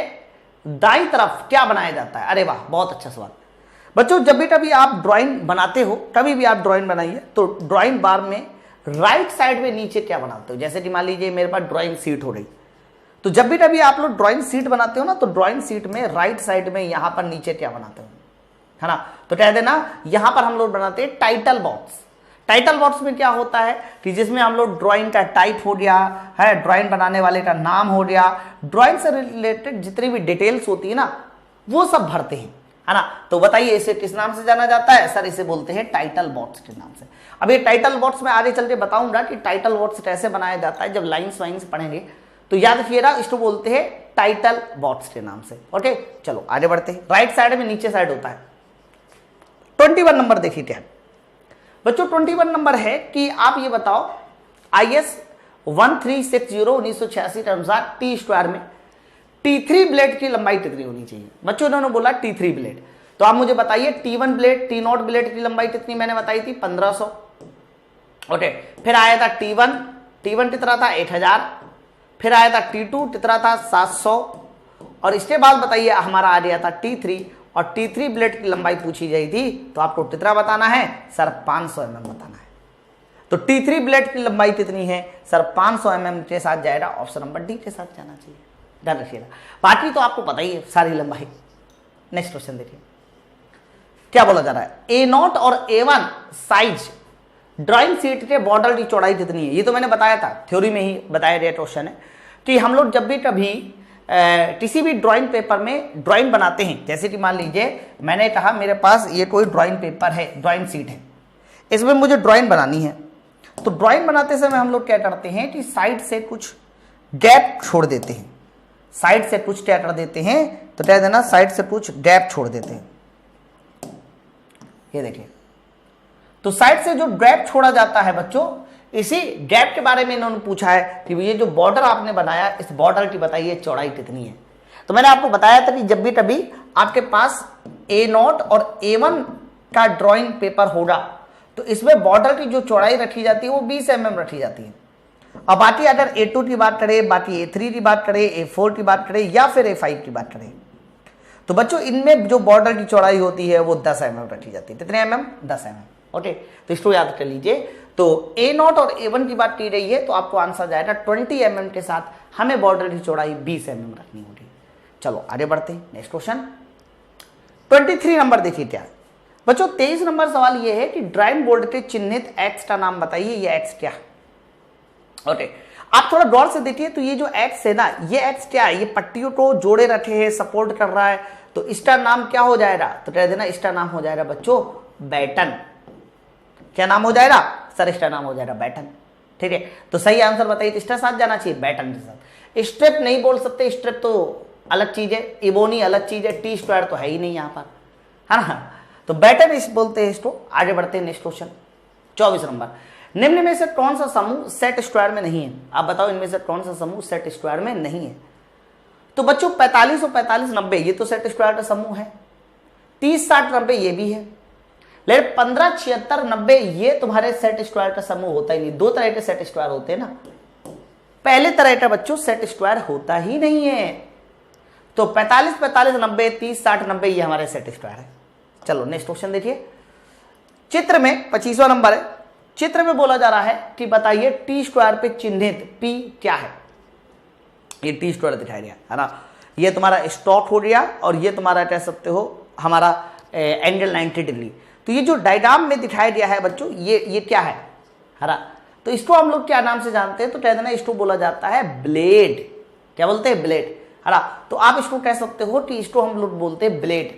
दाईं तरफ क्या बनाया जाता है। अरे वाह, बहुत अच्छा सवाल बच्चों। जब भी कभी आप ड्राइंग बनाते हो, कभी भी आप ड्राइंग बनाइए तो ड्राइंग बार में राइट साइड में नीचे क्या बनाते हो। जैसे कि मान लीजिए मेरे पास ड्राइंग शीट हो रही, तो जब भी कभी आप लोग ड्राइंग शीट बनाते हो ना, तो ड्राइंग शीट में राइट साइड में यहां पर नीचे क्या बनाते हो, है ना। तो कह देना यहां पर हम लोग बनाते हैं टाइटल बॉक्स। टाइटल बॉक्स में क्या होता है कि जिसमें हम लोग ड्राइंग का टाइप हो गया है, ड्राइंग बनाने वाले का नाम हो गया, ड्राइंग से रिलेटेड जितनी भी डिटेल्स होती है ना वो सब भरते हैं, है ना। तो बताइए इसे किस नाम से जाना जाता है। सर इसे बोलते हैं टाइटल बॉक्स के नाम से। अब ये टाइटल बॉक्स में आगे चल के बताऊंगा कि टाइटल बॉक्स कैसे बनाया जाता है। जब लाइन्स वाइन्स पढ़ेंगे तो याद रखिएगा, इसको बोलते हैं टाइटल बॉक्स के नाम से। ओके, चलो आगे बढ़ते हैं। राइट साइड में नीचे साइड होता है। 21 नंबर देखिए क्या बच्चों। 21 नंबर है कि आप ये बताओ IS 1360/1986 के अनुसार T² में T3 ब्लेड की लंबाई कितनी होनी चाहिए। बच्चों इन्होंने बोला T3 ब्लेड, तो आप मुझे बताइए T1 ब्लेड T0 ब्लेड की लंबाई कितनी मैंने बताई थी 1500। ओके, फिर आया था T1 कितना था 1000, फिर आया था T2 कितना था 700, और इसके बाद बताइए हमारा आ गया था T3, और T3 ब्लेड की लंबाई पूछी गई थी तो आपको कितना बताना है सर 500 mm बताना है। तो T3 ब्लेड की लंबाई कितनी है सर 500 mm के साथ जाएगा, ऑप्शन नंबर डी के साथ जाना चाहिए। ध्यान रखिएगा, बाकी तो आपको पता ही है सारी लंबाई। नेक्स्ट क्वेश्चन देखिए क्या बोला जा रहा है। A0 और A1 साइज ड्राइंग शीट के बॉर्डर की चौड़ाई कितनी है। ये तो मैंने बताया था, थ्योरी में ही बताया गया क्वेश्चन है कि हम लोग जब भी कभी किसी भी ड्राइंग पेपर में ड्राइंग बनाते हैं, जैसे कि मान लीजिए मैंने कहा मेरे पास ये कोई ड्राइंग पेपर है, ड्राइंग शीट है, इसमें मुझे ड्राइंग बनानी है। तो ड्राइंग बनाते समय हम लोग क्या करते हैं कि साइड से कुछ गैप छोड़ देते हैं। साइड से कुछ क्या कर देते हैं, तो कह देना साइड से कुछ गैप छोड़ देते हैं। ये देखिए, तो साइड से जो गैप छोड़ा जाता है बच्चों, इसी गैप के बारे में इन्होंने पूछा है कि ये जो बॉर्डर आपने बनाया, इस बॉर्डर की बताइए चौड़ाई कितनी है। तो मैंने आपको बताया था कि जब भी कभी आपके पास A0 और A1 का ड्राइंग पेपर होगा तो इसमें बॉर्डर की जो चौड़ाई रखी जाती है वो 20 mm रखी जाती है। अब बाकी अगर A2 की बात करें, बाकी A3 की बात करें, A4 की बात करें या फिर A5 की बात करें, तो बच्चों इनमें जो बॉर्डर की चौड़ाई होती है वो 10 mm रखी जाती है। कितने mm 10 mm। ओके, तो इसको याद कर लीजिए। तो A0 और A1 की बात की रही है तो आपको आंसर जाएगा 20 mm के साथ हमें बॉर्डर की चौड़ाई 20 mm रखनी होगी। चलो आगे बढ़ते हैं। नेक्स्ट क्वेश्चन 23 नंबर देखिए क्या बच्चों। 23 नंबर सवाल ये है कि ड्राइंग बोर्ड के चिन्हित एक्स का नाम बताइए। ये एक्स क्या है। ओके, आप थोड़ा गौर से देखिए तो ये जो एक्स है ना, ये एक्स क्या है, ये पट्टियों को जोड़े रखे है, सपोर्ट कर रहा है, तो इसका नाम क्या हो जाएगा, तो कह देना इसका नाम हो जाएगा बच्चों बैटन। क्या नाम हो जाएगा सर, इसका नाम हो जाएगा बैटन। ठीक है, तो सही आंसर बताइए, तो इसका साथ जाना चाहिए, बैटन के साथ। स्ट्रिप नहीं बोल सकते, स्ट्रिप तो अलग चीज है, इबोनी अलग चीज है, टी स्क्वायर तो है ही नहीं यहाँ पर, है ना। तो बैटन इस बोलते हैं इसको। आगे बढ़ते हैं नेक्स्ट क्वेश्चन 24 नंबर। निम्न में से कौन सा समूह सेट स्क्वायर में नहीं है, आप बताओ इनमें से कौन सा समूह सेट स्क्वायर में नहीं है। तो बच्चों 45 और 45 90 ये तो सेट स्क्वायर का समूह है, 30 60 90 ये भी है, लेकिन 15 76 90 ये तुम्हारे सेट स्क्वायर का समूह होता ही नहीं। दो तरह के सेट स्क्वायर होते हैं ना, पहले तरह का बच्चों सेट स्क्वायर होता ही नहीं है। तो 45 45 90 30 60 90 ये हमारे सेट स्क्वायर है। चलो नेक्स्ट क्वेश्चन देखिए, चित्र में 25वां नंबर है। चित्र में बोला जा रहा है कि बताइए टी स्क्वायर पे चिन्हित पी क्या है। ये टी स्क्वायर दिखाई दिया है ना, ये तुम्हारा स्टॉक हो गया और ये तुम्हारा कह सकते हो हमारा एंगल 90 डिग्री। तो ये जो डायग्राम में दिखाई दिया है बच्चों, ये क्या है ना, तो इसको हम लोग क्या नाम से जानते हैं, तो कह देना इसको बोला जाता है ब्लेड। क्या बोलते हैं, ब्लेड, है ना। तो आप इसको कह सकते हो कि इसको हम लोग बोलते हैं ब्लेड।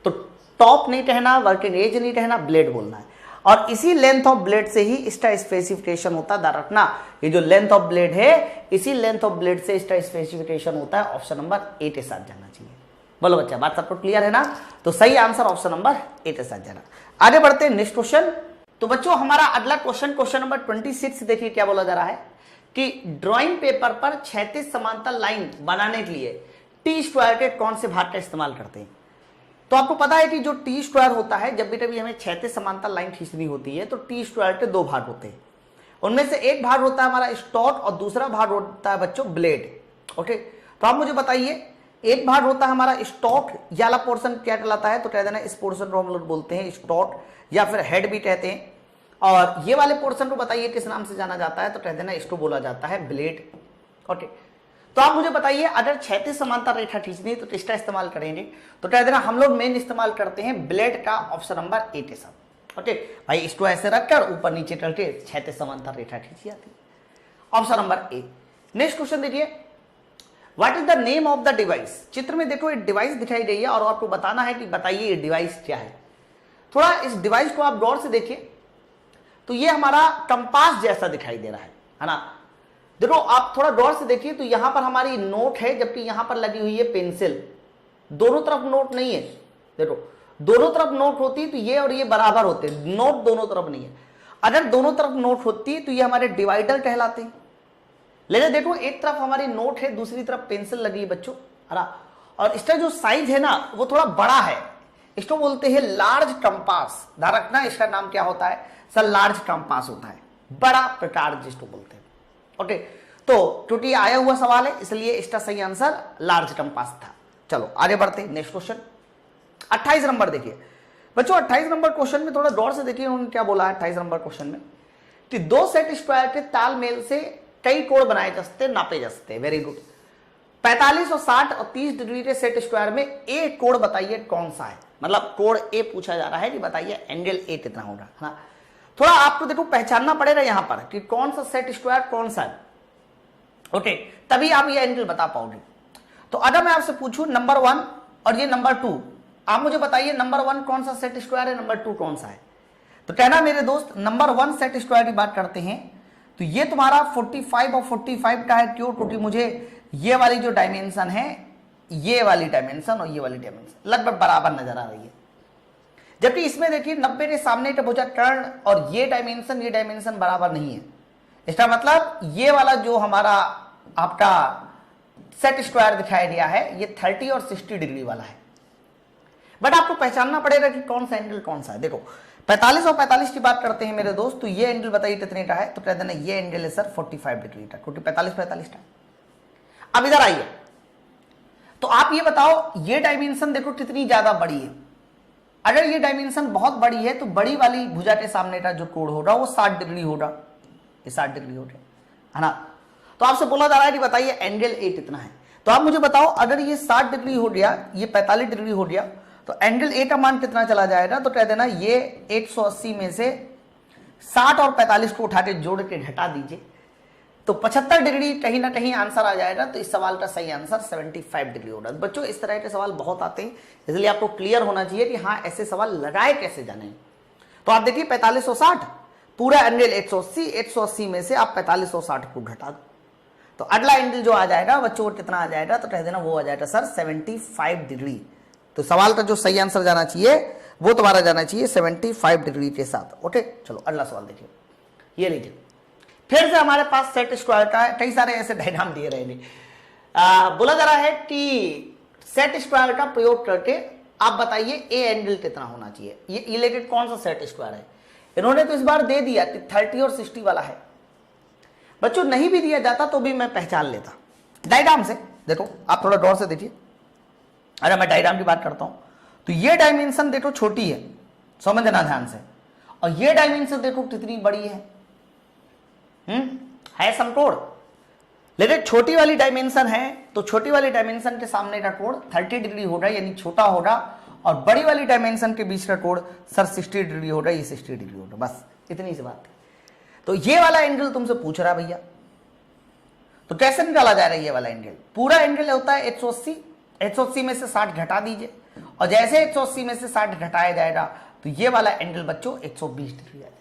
तो टॉप नहीं कहना, वर्किंग एज नहीं कहना, ब्लेड बोलना है। और इसी लेंथ ऑफ ब्लेड से ही इसका स्पेसिफिकेशन होता है, ध्यान रखना, ये जो लेंथ ऑफ ब्लेड है इसी लेंथ ऑफ ब्लेड से इसका स्पेसिफिकेशन होता है। ऑप्शन नंबर ए के साथ जाना चाहिए। बोलो बच्चा, बात सबको क्लियर है ना। तो सही आंसर ऑप्शन नंबर ए के साथ जाना। आगे बढ़ते हैं नेक्स्ट क्वेश्चन। तो बच्चों हमारा अगला क्वेश्चन, क्वेश्चन नंबर 26 देखिए क्या बोला जा रहा है कि ड्राइंग पेपर पर क्षैतिज समांतर लाइन बनाने के लिए टी स्क्वायर के कौन से भाग का इस्तेमाल करते हैं। तो आपको पता है कि जो टी स्क्वायर होता है, जब भी कभी हमें क्षैतिज समांतर लाइन खींचनी होती है तो टी स्क्वायर के दो भाग होते हैं। उनमें से एक भाग होता है हमारा स्टॉक और दूसरा भाग होता है बच्चों ब्लेड। ओके, तो आप मुझे बताइए, एक भाग होता है हमारा स्टॉक, ये वाला पोर्शन क्या कहलाता है, तो कह देना इस पोर्शन को हम लोग बोलते हैं स्टॉक या फिर हेड भी कहते हैं। और ये वाले पोर्शन को बताइए किस नाम से जाना जाता है, तो कह देना इसको बोला जाता है ब्लेड। ओके, तो आप मुझे बताइए अगर क्षैतिज समांतर रेखा खींचनी है तो किसका इस्तेमाल करेंगे, तो कह देना हम लोग मेन इस्तेमाल करते हैं ब्लेड का, ऑप्शन नंबर ए के साथ। ओके भाई, इसको ऐसे रखकर ऊपर नीचे करके क्षैतिज समांतर रेखा खींची जाती है, option number A. Next question देखिए, what is the name of the device. चित्र में देखो एक डिवाइस दिखाई गई है और आपको बताना है कि बताइए ये डिवाइस क्या है। थोड़ा इस डिवाइस को आप गौर से देखिए तो ये हमारा कंपास जैसा दिखाई दे रहा है ना। देखो आप थोड़ा गौर से देखिए तो यहां पर हमारी नोट है, जबकि यहां पर लगी हुई है पेंसिल। दोनों तरफ नोट नहीं है, देखो दोनों तरफ नोट होती तो ये और ये बराबर होते, नोट दोनों तरफ नहीं है। अगर दोनों तरफ नोट होती तो ये हमारे डिवाइडर कहलाते हैं। लेकिन देखो एक तरफ हमारी नोट है, दूसरी तरफ पेंसिल लगी है बच्चों, है ना। और इसका जो साइज है ना वो थोड़ा बड़ा है, इसको बोलते हैं लार्ज कंपास। ध्यान रखना इसका नाम क्या होता है सर, लार्ज कंपास होता है, बड़ा प्रकार जिसको बोलते हैं। ओके, तो क्योंकि आया हुआ सवाल है इसलिए इसका सही आंसर लार्ज कंपास था। चलो आगे बढ़ते हैं नेक्स्ट क्वेश्चन 28 नंबर देखिए बच्चों। 28 नंबर क्वेश्चन में थोड़ा गौर से देखिए उन्होंने क्या बोला है 28 नंबर क्वेश्चन में कि दो सेट स्क्वायर के तालमेल से कई कोण बनाए जा सकते, नापे जा सकते। Very good. 45 और 60 और 30 डिग्री के सेट स्क्वायर में ए कोण बताइए कौन सा है, मतलब कोण ए पूछा जा रहा है कि बताइए एंगल ए कितना होगा, है ना। थोड़ा आपको देखो पहचानना पड़ेगा यहां पर कि कौन सा सेट स्क्वायर कौन सा है। ओके, तभी आप ये एंगल बता पाओगे। तो अगर मैं आपसे पूछूं नंबर 1 और ये नंबर 2, आप मुझे बताइए नंबर 1 कौन सा सेट स्क्वायर है, नंबर 2 कौन सा है। तो कहना मेरे दोस्त नंबर 1 सेट स्क्वायर की बात करते हैं तो ये तुम्हारा 45 और 45 का है। क्यों, क्योंकि मुझे ये वाली जो डायमेंशन है, ये वाली डायमेंशन और ये वाली डायमेंशन लगभग बराबर नजर आ रही है। जबकि इसमें देखिए 90 के सामने का भुजा कर्ण और ये डायमेंशन बराबर नहीं है। इसका मतलब ये वाला जो हमारा आपका सेट स्क्वायर दिखाई दिया है ये 30 और 60 डिग्री वाला है। बट आपको पहचानना पड़ेगा कि कौन सा एंगल कौन सा है। देखो 45 और 45 की बात करते हैं मेरे दोस्त, तो ये एंगल बताइए कितने का है, तो कह देना ये एंगल है सर 45 डिग्री का, क्योंकि 45 का। अब इधर आइए, तो आप ये बताओ ये डायमेंशन देखो कितनी ज्यादा बड़ी है। अगर ये डायमेंशन बहुत बड़ी है तो बड़ी वाली भुजा के सामने का जो कोण होगा वो 60 डिग्री होगा, ये 60 डिग्री होगा, है ना। तो आपसे बोला जा रहा है कि बताइए एंगल ए कितना है। तो आप मुझे बताओ अगर ये 60 डिग्री हो गया, ये 45 डिग्री हो गया, तो एंगल ए का मान कितना चला जाएगा, तो कह देना ये 180 में से 60 और 45 को उठा के जोड़ के घटा दीजिए, तो 75 डिग्री कहीं ना कहीं आंसर आ जाएगा। तो इस सवाल का सही आंसर 75 डिग्री होगा। बच्चों इस तरह के सवाल बहुत आते हैं, इसलिए आपको क्लियर होना चाहिए कि हाँ ऐसे सवाल लगाए कैसे जाने। तो आप देखिए 4560 पूरा एंगल 180, 180 में से आप 4560 को घटा दो, तो अगला एंगल जो आ जाएगा बच्चों कितना आ जाएगा, तो कह देना वो आ जाएगा सर 75 डिग्री। तो सवाल का जो सही आंसर जाना चाहिए वो तुम्हारा जाना चाहिए 75 डिग्री के साथ। ओके चलो अगला सवाल देखिए, ये लीजिए फिर से हमारे पास सेट स्क्वायर का है, कई सारे ऐसे डायग्राम दिए रहे बोला जा रहा है कि सेट स्क्वायर का प्रयोग करके आप बताइए ए एंगल कितना होना चाहिए। ये इलेक्टेड कौन सा सेट स्क्वायर है, इन्होंने तो इस बार दे दिया कि 30 और 60 वाला है। बच्चों नहीं भी दिया जाता तो भी मैं पहचान लेता डायग्राम से। देखो आप थोड़ा गौर से देखिए, अरे मैं डायग्राम की बात करता हूं तो ये डायमेंशन देखो छोटी है, समझना ध्यान से, और ये डायमेंशन देखो कितनी बड़ी है समकोण। लेकिन छोटी वाली डायमेंशन है तो छोटी वाली डायमेंशन के सामने का कोण 30 डिग्री होगा, यानी छोटा होगा, और बड़ी वाली डायमेंशन के बीच का कोण सर 60 डिग्री होगा, ये 60 डिग्री होगा। बस इतनी सी बात है। तो ये वाला एंगल तुमसे पूछ रहा है भैया, तो कैसे निकाला जा रहा है ये वाला एंगल। पूरा एंगल होता है 180, 180 में से 60 घटा दीजिए, और जैसे 180 में से 60 घटाया जाएगा तो ये वाला एंगल बच्चों 120 डिग्री आ जाएगा।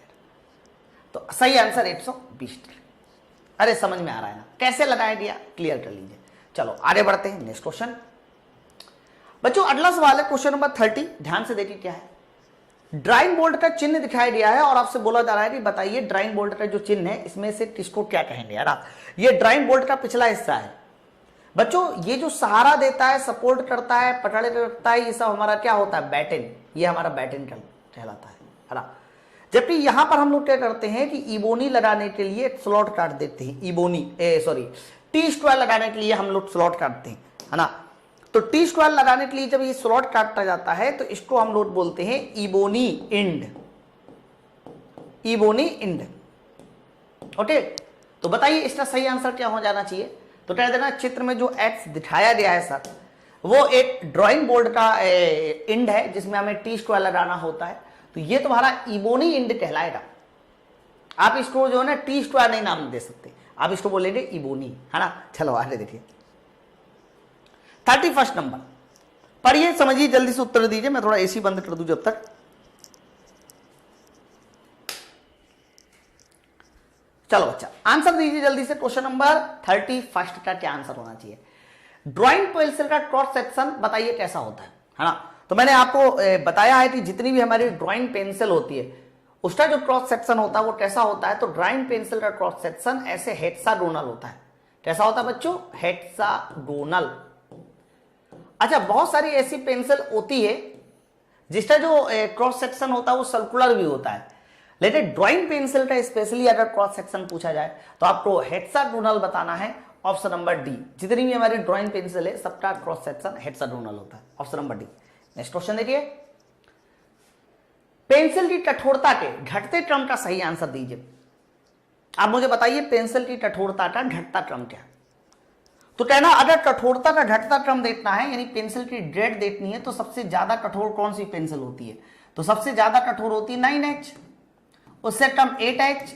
तो सही आंसर 120 डिग्री। अरे समझ में आ रहा है ना, कैसे लगाया गया क्लियर कर लीजिए। चलो आगे बढ़ते हैं नेक्स्ट क्वेश्चन। बच्चों अगला सवाल है क्वेश्चन नंबर 30, ध्यान से देखिए क्या है। ड्राइंग बोर्ड का चिन्ह दिखाया गया है और आपसे बोला जा रहा है कि बताइए ड्राइंग बोर्ड का जो चिन्ह है इसमें से किसको क्या कहेंगे। यार ये ड्राइंग बोर्ड का पिछला हिस्सा है बच्चों, ये जो सहारा देता है, सपोर्ट करता है, पकड़ करता है, ये सब हमारा क्या होता है, बैटन। ये हमारा बैटन कहलाता है ना। जबकि यहां पर हम लोग क्या करते हैं कि इबोनी लगाने के लिए स्लॉट काट देते हैं, टी स्क्वायर लगाने के लिए हम लोग स्लॉट काटते हैं, है ना। तो टी स्क्वायर लगाने के लिए जब ये स्लॉट काटा जाता है तो इसको हम लोग बोलते हैं ebony end, ebony end. Okay तो बताइए इसका सही आंसर क्या हो जाना चाहिए। तो कह देना चित्र में जो एक्स दिखाया गया है सर वो एक ड्राइंग बोर्ड का इंड है जिसमें हमें टी स्क्वायर लगाना होता है, तो ये तुम्हारा इबोनी इंड कहलाएगा। आप इसको जो है ना टी स्क्वायर नहीं नाम दे सकते, आप इसको बोलेंगे इबोनी, है ना। चलो आगे देखिए 31 नंबर, पढ़िए समझिए जल्दी से उत्तर दीजिए। मैं थोड़ा एसी बंद कर दूं जब तक। चलो बच्चा आंसर दीजिए जल्दी से। क्वेश्चन नंबर 31 का क्या आंसर होना चाहिए। ड्राइंग पेंसिल का क्रॉस सेक्शन बताइए कैसा होता है ना। तो मैंने आपको बताया है कि जितनी भी हमारी ड्राइंग पेंसिल होती है उसका जो क्रॉस सेक्शन होता है वो कैसा होता है। तो ड्राइंग पेंसिल का क्रॉस सेक्शन ऐसे हेक्सागोनल होता है। कैसा होता है बच्चों, हेक्सागोनल। अच्छा बहुत सारी ऐसी पेंसिल होती है जिसका जो क्रॉस सेक्शन होता है वो सर्कुलर भी होता है, लेकिन ड्राइंग पेंसिल का स्पेशली अगर क्रॉस सेक्शन पूछा जाए तो आपको हेक्सागोनल बताना है। ऑप्शन नंबर डी, जितनी भी हमारी ड्राइंग पेंसिल है सबका क्रॉस सेक्शन हेक्सागोनल होता है। Option number D. Next question देखिए, पेंसिल की कठोरता के घटते क्रम का सही आंसर दीजिए। आप मुझे बताइए पेंसिल की कठोरता का घटता क्रम क्या है। तो कहना अगर कठोरता का घटता क्रम देखना है यानी पेंसिल की ग्रेड देखनी है तो सबसे ज्यादा कठोर कौन सी पेंसिल होती है। तो सबसे ज्यादा कठोर होती है 9H, उससे कम 8H,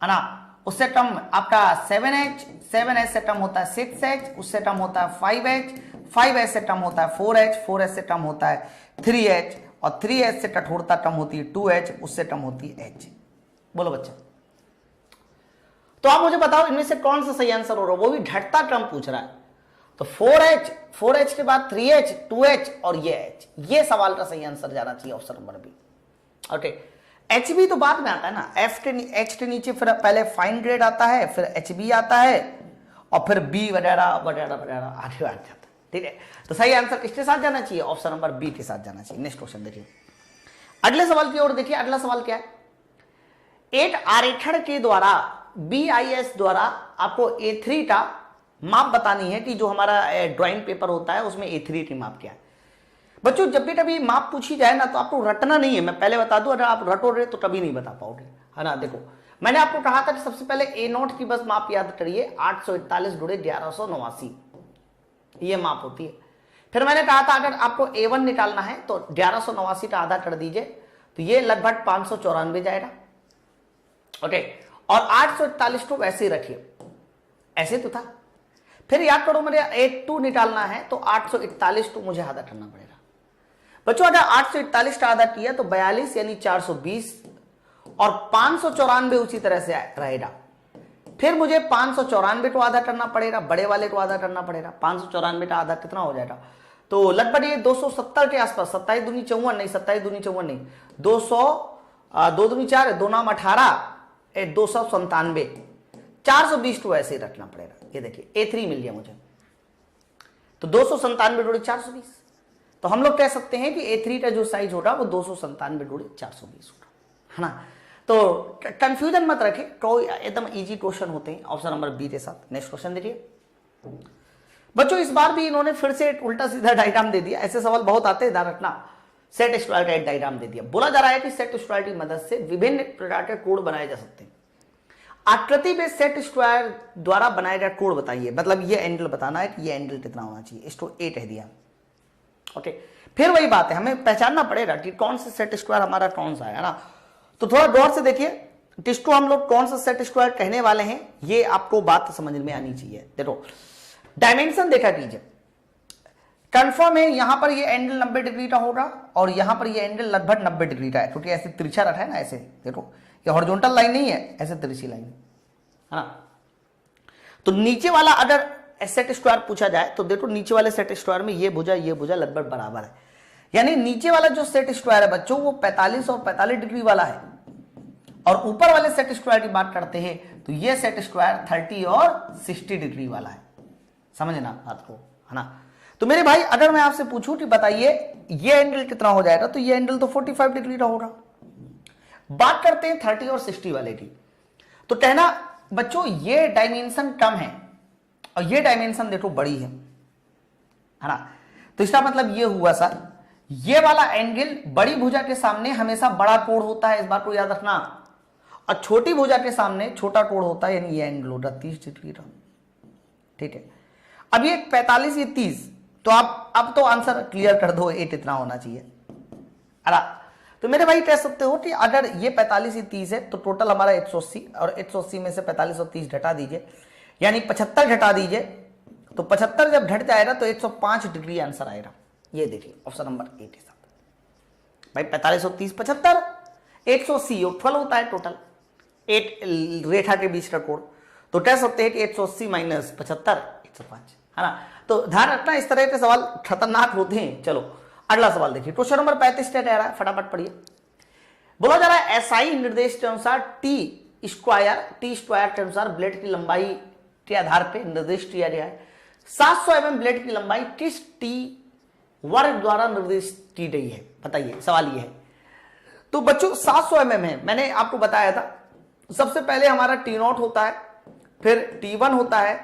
है ना, उससे कम आपका 7H, 7H से कम होता है 6H, उससे कम होता है 5H, 5H से कम होता है 4H, 4H से कम होता है 3H, और 3H से कठोरता कम होती है 2H, उससे कम होती है H। बोलो बच्चा। तो आप मुझे बताओ इनमें से कौन सा सही आंसर हो रहा है, वो भी घटता क्रम पूछ रहा है। तो 4H के बाद 3H, 2H और ये H, ये सवाल का सही आंसर जाना चाहिए option number B. Okay HB तो बाद में आता है ना, H के नीचे फिर पहले फाइन ग्रेड आता है, फिर HB आता है, और फिर B वगैरह वगैरह वगैरह आगे बढ़ जाता है। ठीक है, तो सही आंसर किसके साथ जाना चाहिए, ऑप्शन नंबर बी के साथ जाना चाहिए। नेक्स्ट क्वेश्चन देखिए, अगले सवाल की ओर देखिए। अगला सवाल क्या है, एक आरेखण के द्वारा BIS द्वारा आपको A3 का माप बतानी है कि जो हमारा ड्राइंग पेपर होता है उसमें A3 की माप क्या है। बच्चों जब भी कभी माप पूछी जाए ना तो आपको रटना नहीं है, मैं पहले बता दूं, अगर आप रटोगे तो कभी नहीं बता पाओगे, है ना। देखो मैंने आपको कहा था कि सबसे पहले A0 की बस माप याद करिए, 841 × 1189 ये माप होती है। फिर मैंने कहा था अगर आपको A1 निकालना है तो 1189 का आधा कर दीजिए तो ये लगभग 594 जाएगा। ओके, और 841 को वैसे ही रखिए, ऐसे तो था। फिर याद करो मुझे 8 निकालना है तो 841 टू मुझे आधा करना पड़ेगा। बच्चों अगर 841 आधा किया तो 42 यानी 420 और 594 उसी तरह से रहेगा। फिर मुझे 594 को आधा करना पड़ेगा, बड़े वाले को आधा करना पड़ेगा। 594 का आधा कितना हो जाएगा, तो लगभग ये 270 के आसपास। 27 दूनी 54 नहीं, 27 दूनी 54 नहीं, 200 2 दूनी 4, 2 नाम 18, 297, 420 को ऐसे ही रखना पड़ेगा। ये देखिए A3 मिल गया मुझे, तो 297 जोड़े 420। तो हम लोग कह सकते हैं कि A3 का जो साइज होगा वो 297 जोड़े 420 होगा, है ना। तो कंफ्यूजन मत रखें, कोई एकदम इजी क्वेश्चन होते हैं ऑप्शन नंबर बी के साथ। नेक्स्ट क्वेश्चन देखिए बच्चों, इस बार भी इन्होंने फिर से उल्टा सीधा डायग्राम दे दिया। ऐसे सवाल बहुत आते हैं, ध्यान रखना। सेट स्क्वायर का एक डायग्राम दे दिया। बोला जा रहा है कि सेट स्क्वायर की मदद से विभिन्न प्रकार के कोड बनाए जा सकते हैं। आकृति में सेट स्क्वायर द्वारा बनाए गए कोड बताइए, मतलब ये एंगल बताना है कि ये एंगल कितना होना चाहिए। इसको ए कह दिया, ओके। फिर वही बात है, हमें पहचानना पड़ेगा कि कौन सा सेट स्क्वायर हमारा कौन सा है ना। तो थोड़ा गौर से देखिए किसको हम लोग कौन सा सेट स्क्वायर कहने वाले हैं, ये आपको बात समझ में आनी चाहिए। देखो डायमेंशन देखा कीजिए, कंफर्म है यहां पर ये एंगल 90 डिग्री का होगा और यहां पर ये एंगल लगभग 90 डिग्री का है, क्योंकि ऐसे तिरछा रखा है ना। ऐसे देखो ये हॉरिजॉन्टल लाइन नहीं है, ऐसे तिरछी लाइन है ना। तो नीचे वाला अगर सेट स्क्वायर पूछा जाए तो देखो नीचे वाले सेट स्क्वायर में ये भुजा लगभग बराबर है। यानी नीचे वाला जो सेट स्क्वायर है बच्चों वो 45 और 45 डिग्री वाला है, और ऊपर वाले सेट स्क्वायर की बात करते हैं तो ये सेट स्क्वायर 30 और 60 डिग्री वाला है। समझना बात को, है ना। तो मेरे भाई अगर मैं आपसे पूछूं कि बताइए ये एंगल कितना हो जाएगा, तो ये एंगल तो 45 डिग्री का होगा। बात करते हैं 30 और 60 वाले की, तो कहना बच्चों ये डायमेंशन कम है और ये डायमेंशन देखो बड़ी है ना। तो इसका मतलब ये हुआ सर, ये वाला एंगल बड़ी भुजा के सामने हमेशा बड़ा कोण होता है, इस बात को याद रखना, और छोटी भुजा के सामने छोटा कोण होता है, यानी ये एंगल होता 30 डिग्री का। ठीक है, अब ये 45 ये 30, तो आप अब तो आंसर क्लियर कर दो, 8 इतना होना चाहिए। अरा तो मेरे भाई कह सकते हो कि अगर ये 45 ये 30 है तो टोटल हमारा 180, और 180 में से 45 और 30 घटा दीजिए, यानी 75 घटा दीजिए, तो 75 जब घट जाएगा तो 105 डिग्री आंसर आएगा। ये देखिए ऑप्शन नंबर ए के साथ। भाई 45 और 30 75, 180 योगफल होता है टोटल 8 रेखा के बीच का कोण, तो कह सकते हैं कि 180 माइनस 75 105, है ना। तो ध्यान रखना इस तरह के सवाल खतरनाक होते हैं। चलो अगला सवाल देखिए, क्वेश्चन नंबर 35 क्या कह रहा है, फटाफट पढ़िए। बोला जा रहा है एसआई निर्देश के अनुसार टी स्क्वायर के अनुसार ब्लेड की लंबाई के आधार पर निर्देश किया गया है। 700 mm ब्लेड की लंबाई किस टी वर्ग द्वारा निर्देश की गई है, बताइए। सवाल ये है। तो बच्चों 700 mm है, मैंने आपको बताया था। सबसे पहले हमारा T0 होता है, फिर T1 होता है,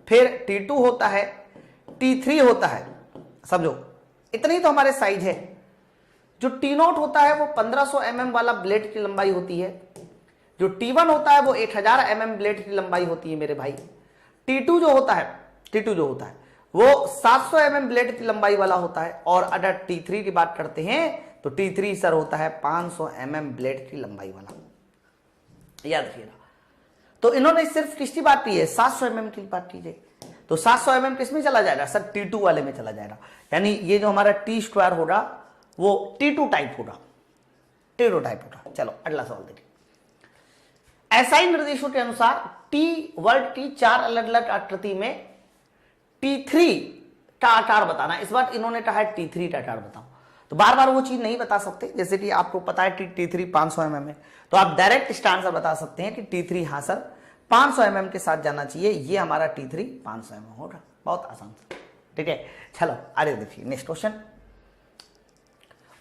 फिर T2 होता है, T3 होता है। समझो इतनी तो हमारे साइज है। जो T0 होता है वो 1500 mm वाला ब्लेड की लंबाई होती है। जो T1 होता है वो 1000 mm ब्लेड की लंबाई होती है मेरे भाई। T2 जो होता है वो 700 mm ब्लेड की लंबाई वाला होता है। और अगर T3 की बात करते हैं तो T3 सर होता है 500 mm ब्लेड की लंबाई वाला, याद रखिएगा। तो इन्होंने सिर्फ किसकी बात की है, 700 mm की बात की है। तो 700 mm किस में चला जाएगा सर, T2 वाले में चला जाएगा। यानी ये जो हमारा टी स्क्वायर होगा वो T2 टाइप होगा, T2 टाइप होगा। चलो अगला सवाल देखिए। एसआई निर्देशों के अनुसार टी वर्ग की 4 अलग अलग आकृति में T3 का आकार बताना। इस बार इन्होंने कहा है T3 का आकार बताओ, तो बार बार वो चीज नहीं बता सकते। जैसे कि आपको पता है कि T3 500 mm है, तो आप डायरेक्ट इसका आंसर बता सकते हैं कि T3 हाँ सर 500 mm के साथ जाना चाहिए, ये हमारा T3 500 mm होगा। बहुत आसान, ठीक है। चलो आगे देखिए next question.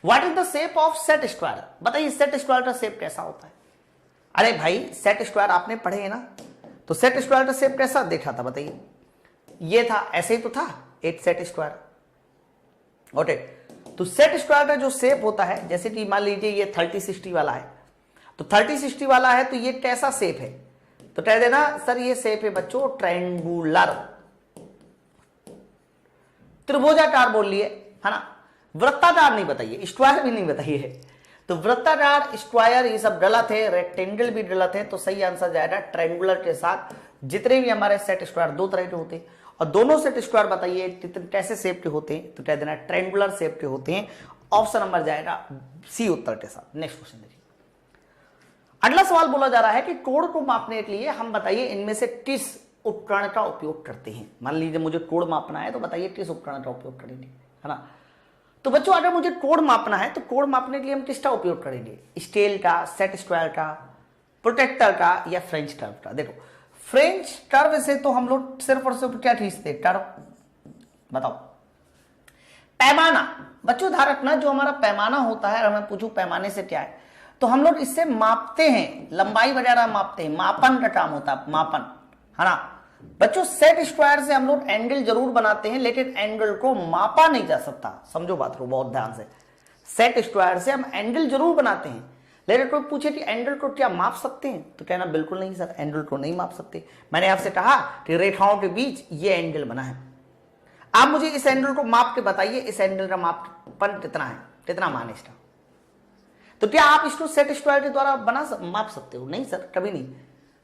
What is the shape of set square, बताइए सेट स्क्वायर का शेप कैसा होता है। अरे भाई सेट स्क्वायर आपने पढ़े है ना, तो सेट स्क्वायर का शेप कैसा देखा था बताइए। ये था, ऐसे ही तो था एक सेट स्क्वायर। ओके, तो सेट स्क्वायर का जो शेप होता है, जैसे कि मान लीजिए ये 30-60 वाला है, तो 30-60 वाला है तो ये कैसा शेप है, तो कह देना सर ये शेप है बच्चों ट्रायंगुलर, त्रिभुजाकार बोल लिए, है ना। वृत्ताकार नहीं बताइए, स्क्वायर भी नहीं बताइए। तो वृत्ताकार, स्क्वायर ये सब गलत है, रेक्टेंगल भी गलत है। तो सही आंसर जाएगा ट्रायंगुलर के साथ जितने भी हमारे सेट स्क्वायर दो तरह के होते हैं, और दोनों सेट स्क्वायर बताइए कैसे शेप के होते हैं, तो कह देना ट्रायंगुलर शेप के होते हैं। ऑप्शन नंबर जाएगा सी उत्तर के साथ। नेक्स्ट क्वेश्चन देखिए, अगला सवाल बोला जा रहा है कि कोण को मापने के लिए हम बताइए इनमें से किस उपकरण का उपयोग करते हैं। मान लीजिए मुझे कोण मापना है, तो बताइए किस उपकरण का उपयोग करेंगे, है ना। तो बच्चों अगर मुझे कोण मापना है तो कोण मापने के लिए हम किसका उपयोग करेंगे, स्केल का, सेट स्क्वायर का, प्रोटेक्टर का, या फ्रेंच कर्व का। देखो फ्रेंच कर्व से तो हम लोग सिर्फ और सिर्फ क्या खींचते हैं, कर्व। बताओ पैमाना, बच्चों ध्यान रखना जो हमारा पैमाना होता है, मैं पूछूं पैमाने से क्या है, तो हम लोग इससे मापते हैं, लंबाई वगैरह मापते हैं, मापन का काम होता है, मापन, है ना। बच्चों सेट स्क्वायर से हम लोग एंगल जरूर बनाते हैं, लेकिन एंगल को मापा नहीं जा सकता, समझो बात को बहुत ध्यान से। सेट स्क्वायर से हम एंगल जरूर बनाते हैं, लेकिन कोई पूछे कि एंगल को क्या माप सकते हैं, तो कहना बिल्कुल नहीं सर, एंगल को नहीं माप सकते। मैंने आपसे कहा कि रेखाओं के बीच ये एंगल बना है, आप मुझे इस एंगल को माप के बताइए, इस एंगल का मापन कितना है, कितना मान है इसका। तो क्या आप इसको सेट स्क्वायर के द्वारा माप सकते हो? नहीं सर, कभी नहीं।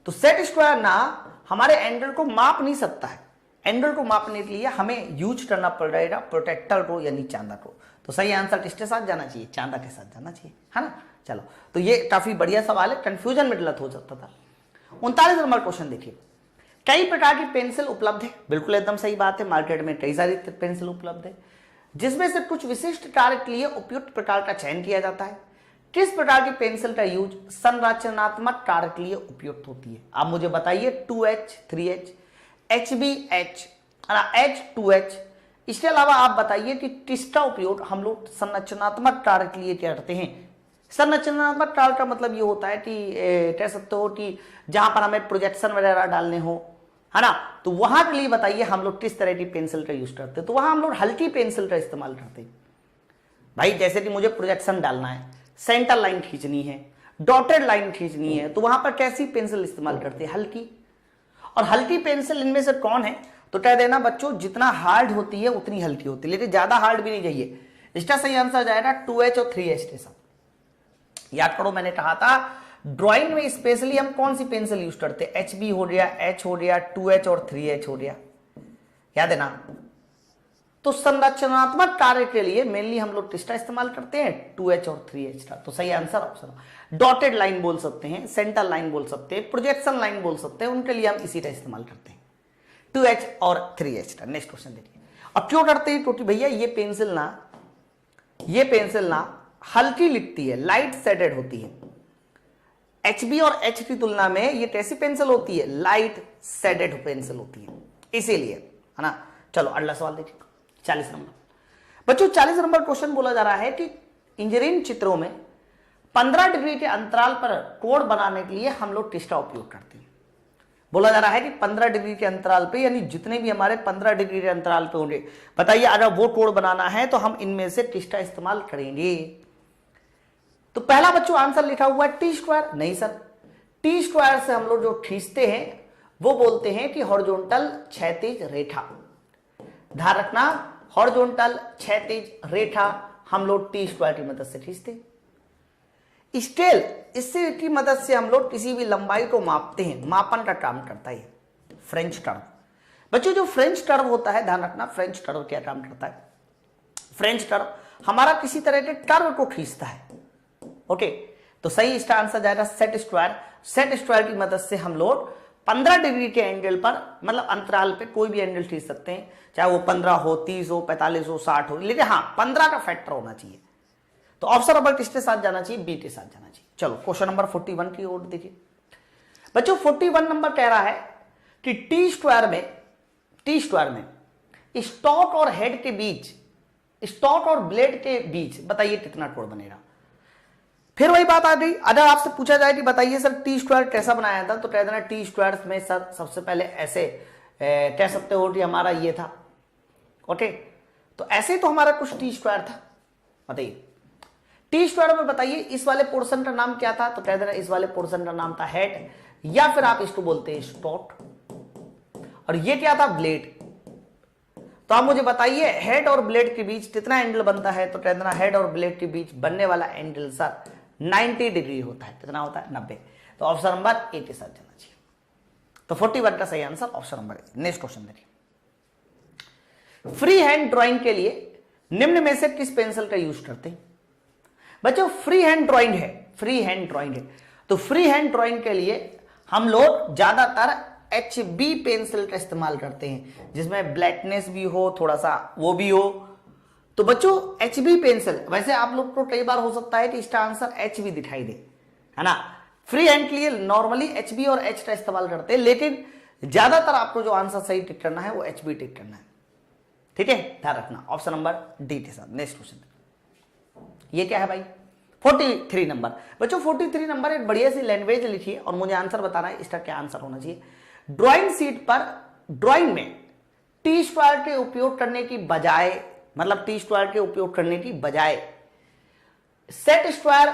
तो सेट स्क्वायर ना हमारे एंगल को माप नहीं सकता है, एंगल को मापने के लिए हमें यूज करना पड़ रहेगा प्रोटेक्टर को, यानी चांदा को। तो सही आंसर किसके साथ जाना चाहिए, चांदा के साथ जाना चाहिए, है ना। चलो तो ये काफी बढ़िया सवाल है, कंफ्यूजन में गलत हो सकता था। 39 नंबर क्वेश्चन देखिए, कई प्रकार की पेंसिल उपलब्ध है, बिल्कुल एकदम सही बात है, मार्केट में कई सारी पेंसिल उपलब्ध है, जिसमें से कुछ विशिष्ट कार्य के लिए उपयुक्त प्रकार का चयन किया जाता है। किस प्रकार की पेंसिल का यूज संरचनात्मक कार्य के लिए उपयुक्त होती है? आप मुझे बताइए 2H, 3H, HBH, H, 2H। इसके अलावा आप बताइए कि किसका उपयोग हम लोग संरचनात्मक कार्य के लिए करते हैं। संरचनात्मक कार्य का मतलब ये होता है कि कह सकते हो कि जहां पर हमें प्रोजेक्शन वगैरह डालने हो, है ना, तो वहां के लिए बताइए हम लोग किस तरह की पेंसिल का यूज करते हैं। तो वहां हम लोग हल्की पेंसिल का इस्तेमाल करते हैं भाई। जैसे कि मुझे प्रोजेक्शन डालना है, सेंटर लाइन खींचनी है, डॉटेड लाइन खींचनी है, तो वहां पर कैसी पेंसिल इस्तेमाल करते हैं, हल्की। और हल्की पेंसिल इनमें से कौन है, तो कह देना बच्चों जितना हार्ड होती है उतनी हल्की होती है, लेकिन ज्यादा हार्ड भी नहीं चाहिए। इसका सही आंसर जाएगा 2H और 3H के साथ। याद करो मैंने कहा था ड्राइंग में स्पेशली हम कौन सी पेंसिल यूज करते हैं, HB हो गया, H हो गया, 2H और 3H हो गया, याद है ना। तो संरचनात्मक कार्य के लिए मेनली हम लोग किसका इस्तेमाल करते हैं, 2H और 3H का। तो सही आंसर ऑप्शन डॉटेड लाइन बोल सकते हैं, सेंटर लाइन बोल सकते हैं, प्रोजेक्शन लाइन बोल सकते हैं, उनके लिए हम इसी का इस्तेमाल करते हैं, 2H और 3H का। नेक्स्ट क्वेश्चन देखिए, अब क्यों करते हैं, क्योंकि भैया ये पेंसिल ना हल्की लिखती है, लाइट शेडेड होती है। HB और H की तुलना में ये कैसी पेंसिल होती है, लाइट शेडेड पेंसिल होती है, इसीलिए, है ना। चलो अगला सवाल देखिए 40 नंबर। बच्चों 40 नंबर क्वेश्चन बोला जा रहा है कि इंजीनियरिंग चित्रों में 15 डिग्री के अंतराल पर कोण बनाने के लिए हम लोग किसका उपयोग करते हैं। बोला जा रहा है कि 15 डिग्री के अंतराल पे, यानी जितने भी हमारे 15 डिग्री के अंतराल पे होंगे, बताइए अगर वो कोण बनाना है तो हम इनमें से किसका इस्तेमाल करेंगे। तो पहला बच्चों आंसर लिखा हुआ है टी स्क्वायर। नहीं सर, टी स्क्वायर से हम लोग जो खींचते हैं वो बोलते हैं कि हॉरिजॉन्टल क्षैतिज रेखा। ध्यान रखना, हॉरिजॉन्टल क्षैतिज रेखा हम लोग टी स्क्वायर की मदद से खींचते हैं। स्केल, इससे की मदद से हम लोग किसी भी लंबाई को मापते हैं, मापन का काम करता है। फ्रेंच कर्व, बच्चों जो फ्रेंच कर्व होता है, ध्यान रखना फ्रेंच कर्व क्या काम करता है। फ्रेंच कर्व हमारा किसी तरह के कर्व को खींचता है। ओके, तो सही इसका आंसर जाएगा सेट स्क्वायर। सेट स्क्वायर की मदद से हम लोग 15 डिग्री के एंगल पर, मतलब अंतराल पे कोई भी एंगल खींच सकते हैं, चाहे वो 15 हो, 30 हो, 45 हो, 60 हो, लेकिन हाँ 15 का फैक्टर होना चाहिए। तो ऑप्शन नंबर किसके साथ जाना चाहिए, बी के साथ जाना चाहिए। चलो क्वेश्चन नंबर 41 की ओर देखिए बच्चों। 41 नंबर कह रहा है कि टी स्क्वायर में स्टॉक और हेड के बीच, स्टॉक और ब्लेड के बीच बताइए कितना कोण बनेगा। फिर वही बात आ गई, अगर आपसे पूछा जाए कि बताइए सर टी स्क्वायर कैसा बनाया था, तो कह देना टी स्क्वायर में सर सबसे पहले ऐसे कह सकते हो कि हमारा ये था। ओके, तो ऐसे तो हमारा कुछ टी स्क्वायर था। बताइए टी स्क्वायर में बताइए इस वाले पोर्शन का नाम क्या था, तो कह देना इस वाले पोर्शन का नाम था हेड, या फिर आप इसको बोलते हैं स्टॉक, और ये क्या था, ब्लेड। तो आप मुझे बताइए हेड और ब्लेड के बीच कितना एंगल बनता है, तो कह देना हेड और ब्लेड के बीच बनने वाला एंगल सर 90 डिग्री होता है। कितना होता है, 90। तो ऑप्शन नंबर ए के साथ जाना चाहिए। तो 41 का सही answer option number A. Next question देखिए, फ्री हैंड ड्राइंग के लिए निम्न में से किस पेंसिल का यूज करते हैं? बच्चों फ्री हैंड ड्राइंग है, फ्री हैंड ड्राइंग है, तो फ्री हैंड ड्राइंग के लिए हम लोग ज्यादातर HB पेंसिल का इस्तेमाल करते हैं, जिसमें ब्लैकनेस भी हो, थोड़ा सा वो भी हो। तो बच्चों HB पेंसिल, वैसे आप लोग को कई बार हो सकता है कि इसका आंसर H भी दिखाई दे, है ना। फ्री हैंड के लिए नॉर्मली HB और H का इस्तेमाल करते हैं, लेकिन ज्यादातर आपको जो आंसर सही टिक करना है वो HB टिक करना है, ठीक है, ध्यान रखना। ऑप्शन नंबर डी के साथ। नेक्स्ट क्वेश्चन, ये क्या है भाई? 43 नंबर। बच्चों 43 नंबर एक बढ़िया सी लैंग्वेज लिखी है और मुझे आंसर बताना है इसका क्या आंसर होना चाहिए। ड्राइंग शीट पर ड्राइंग में टी स्क्वायर के उपयोग करने की बजाय, मतलब टी स्क्वायर के उपयोग करने की बजाय सेट स्क्वायर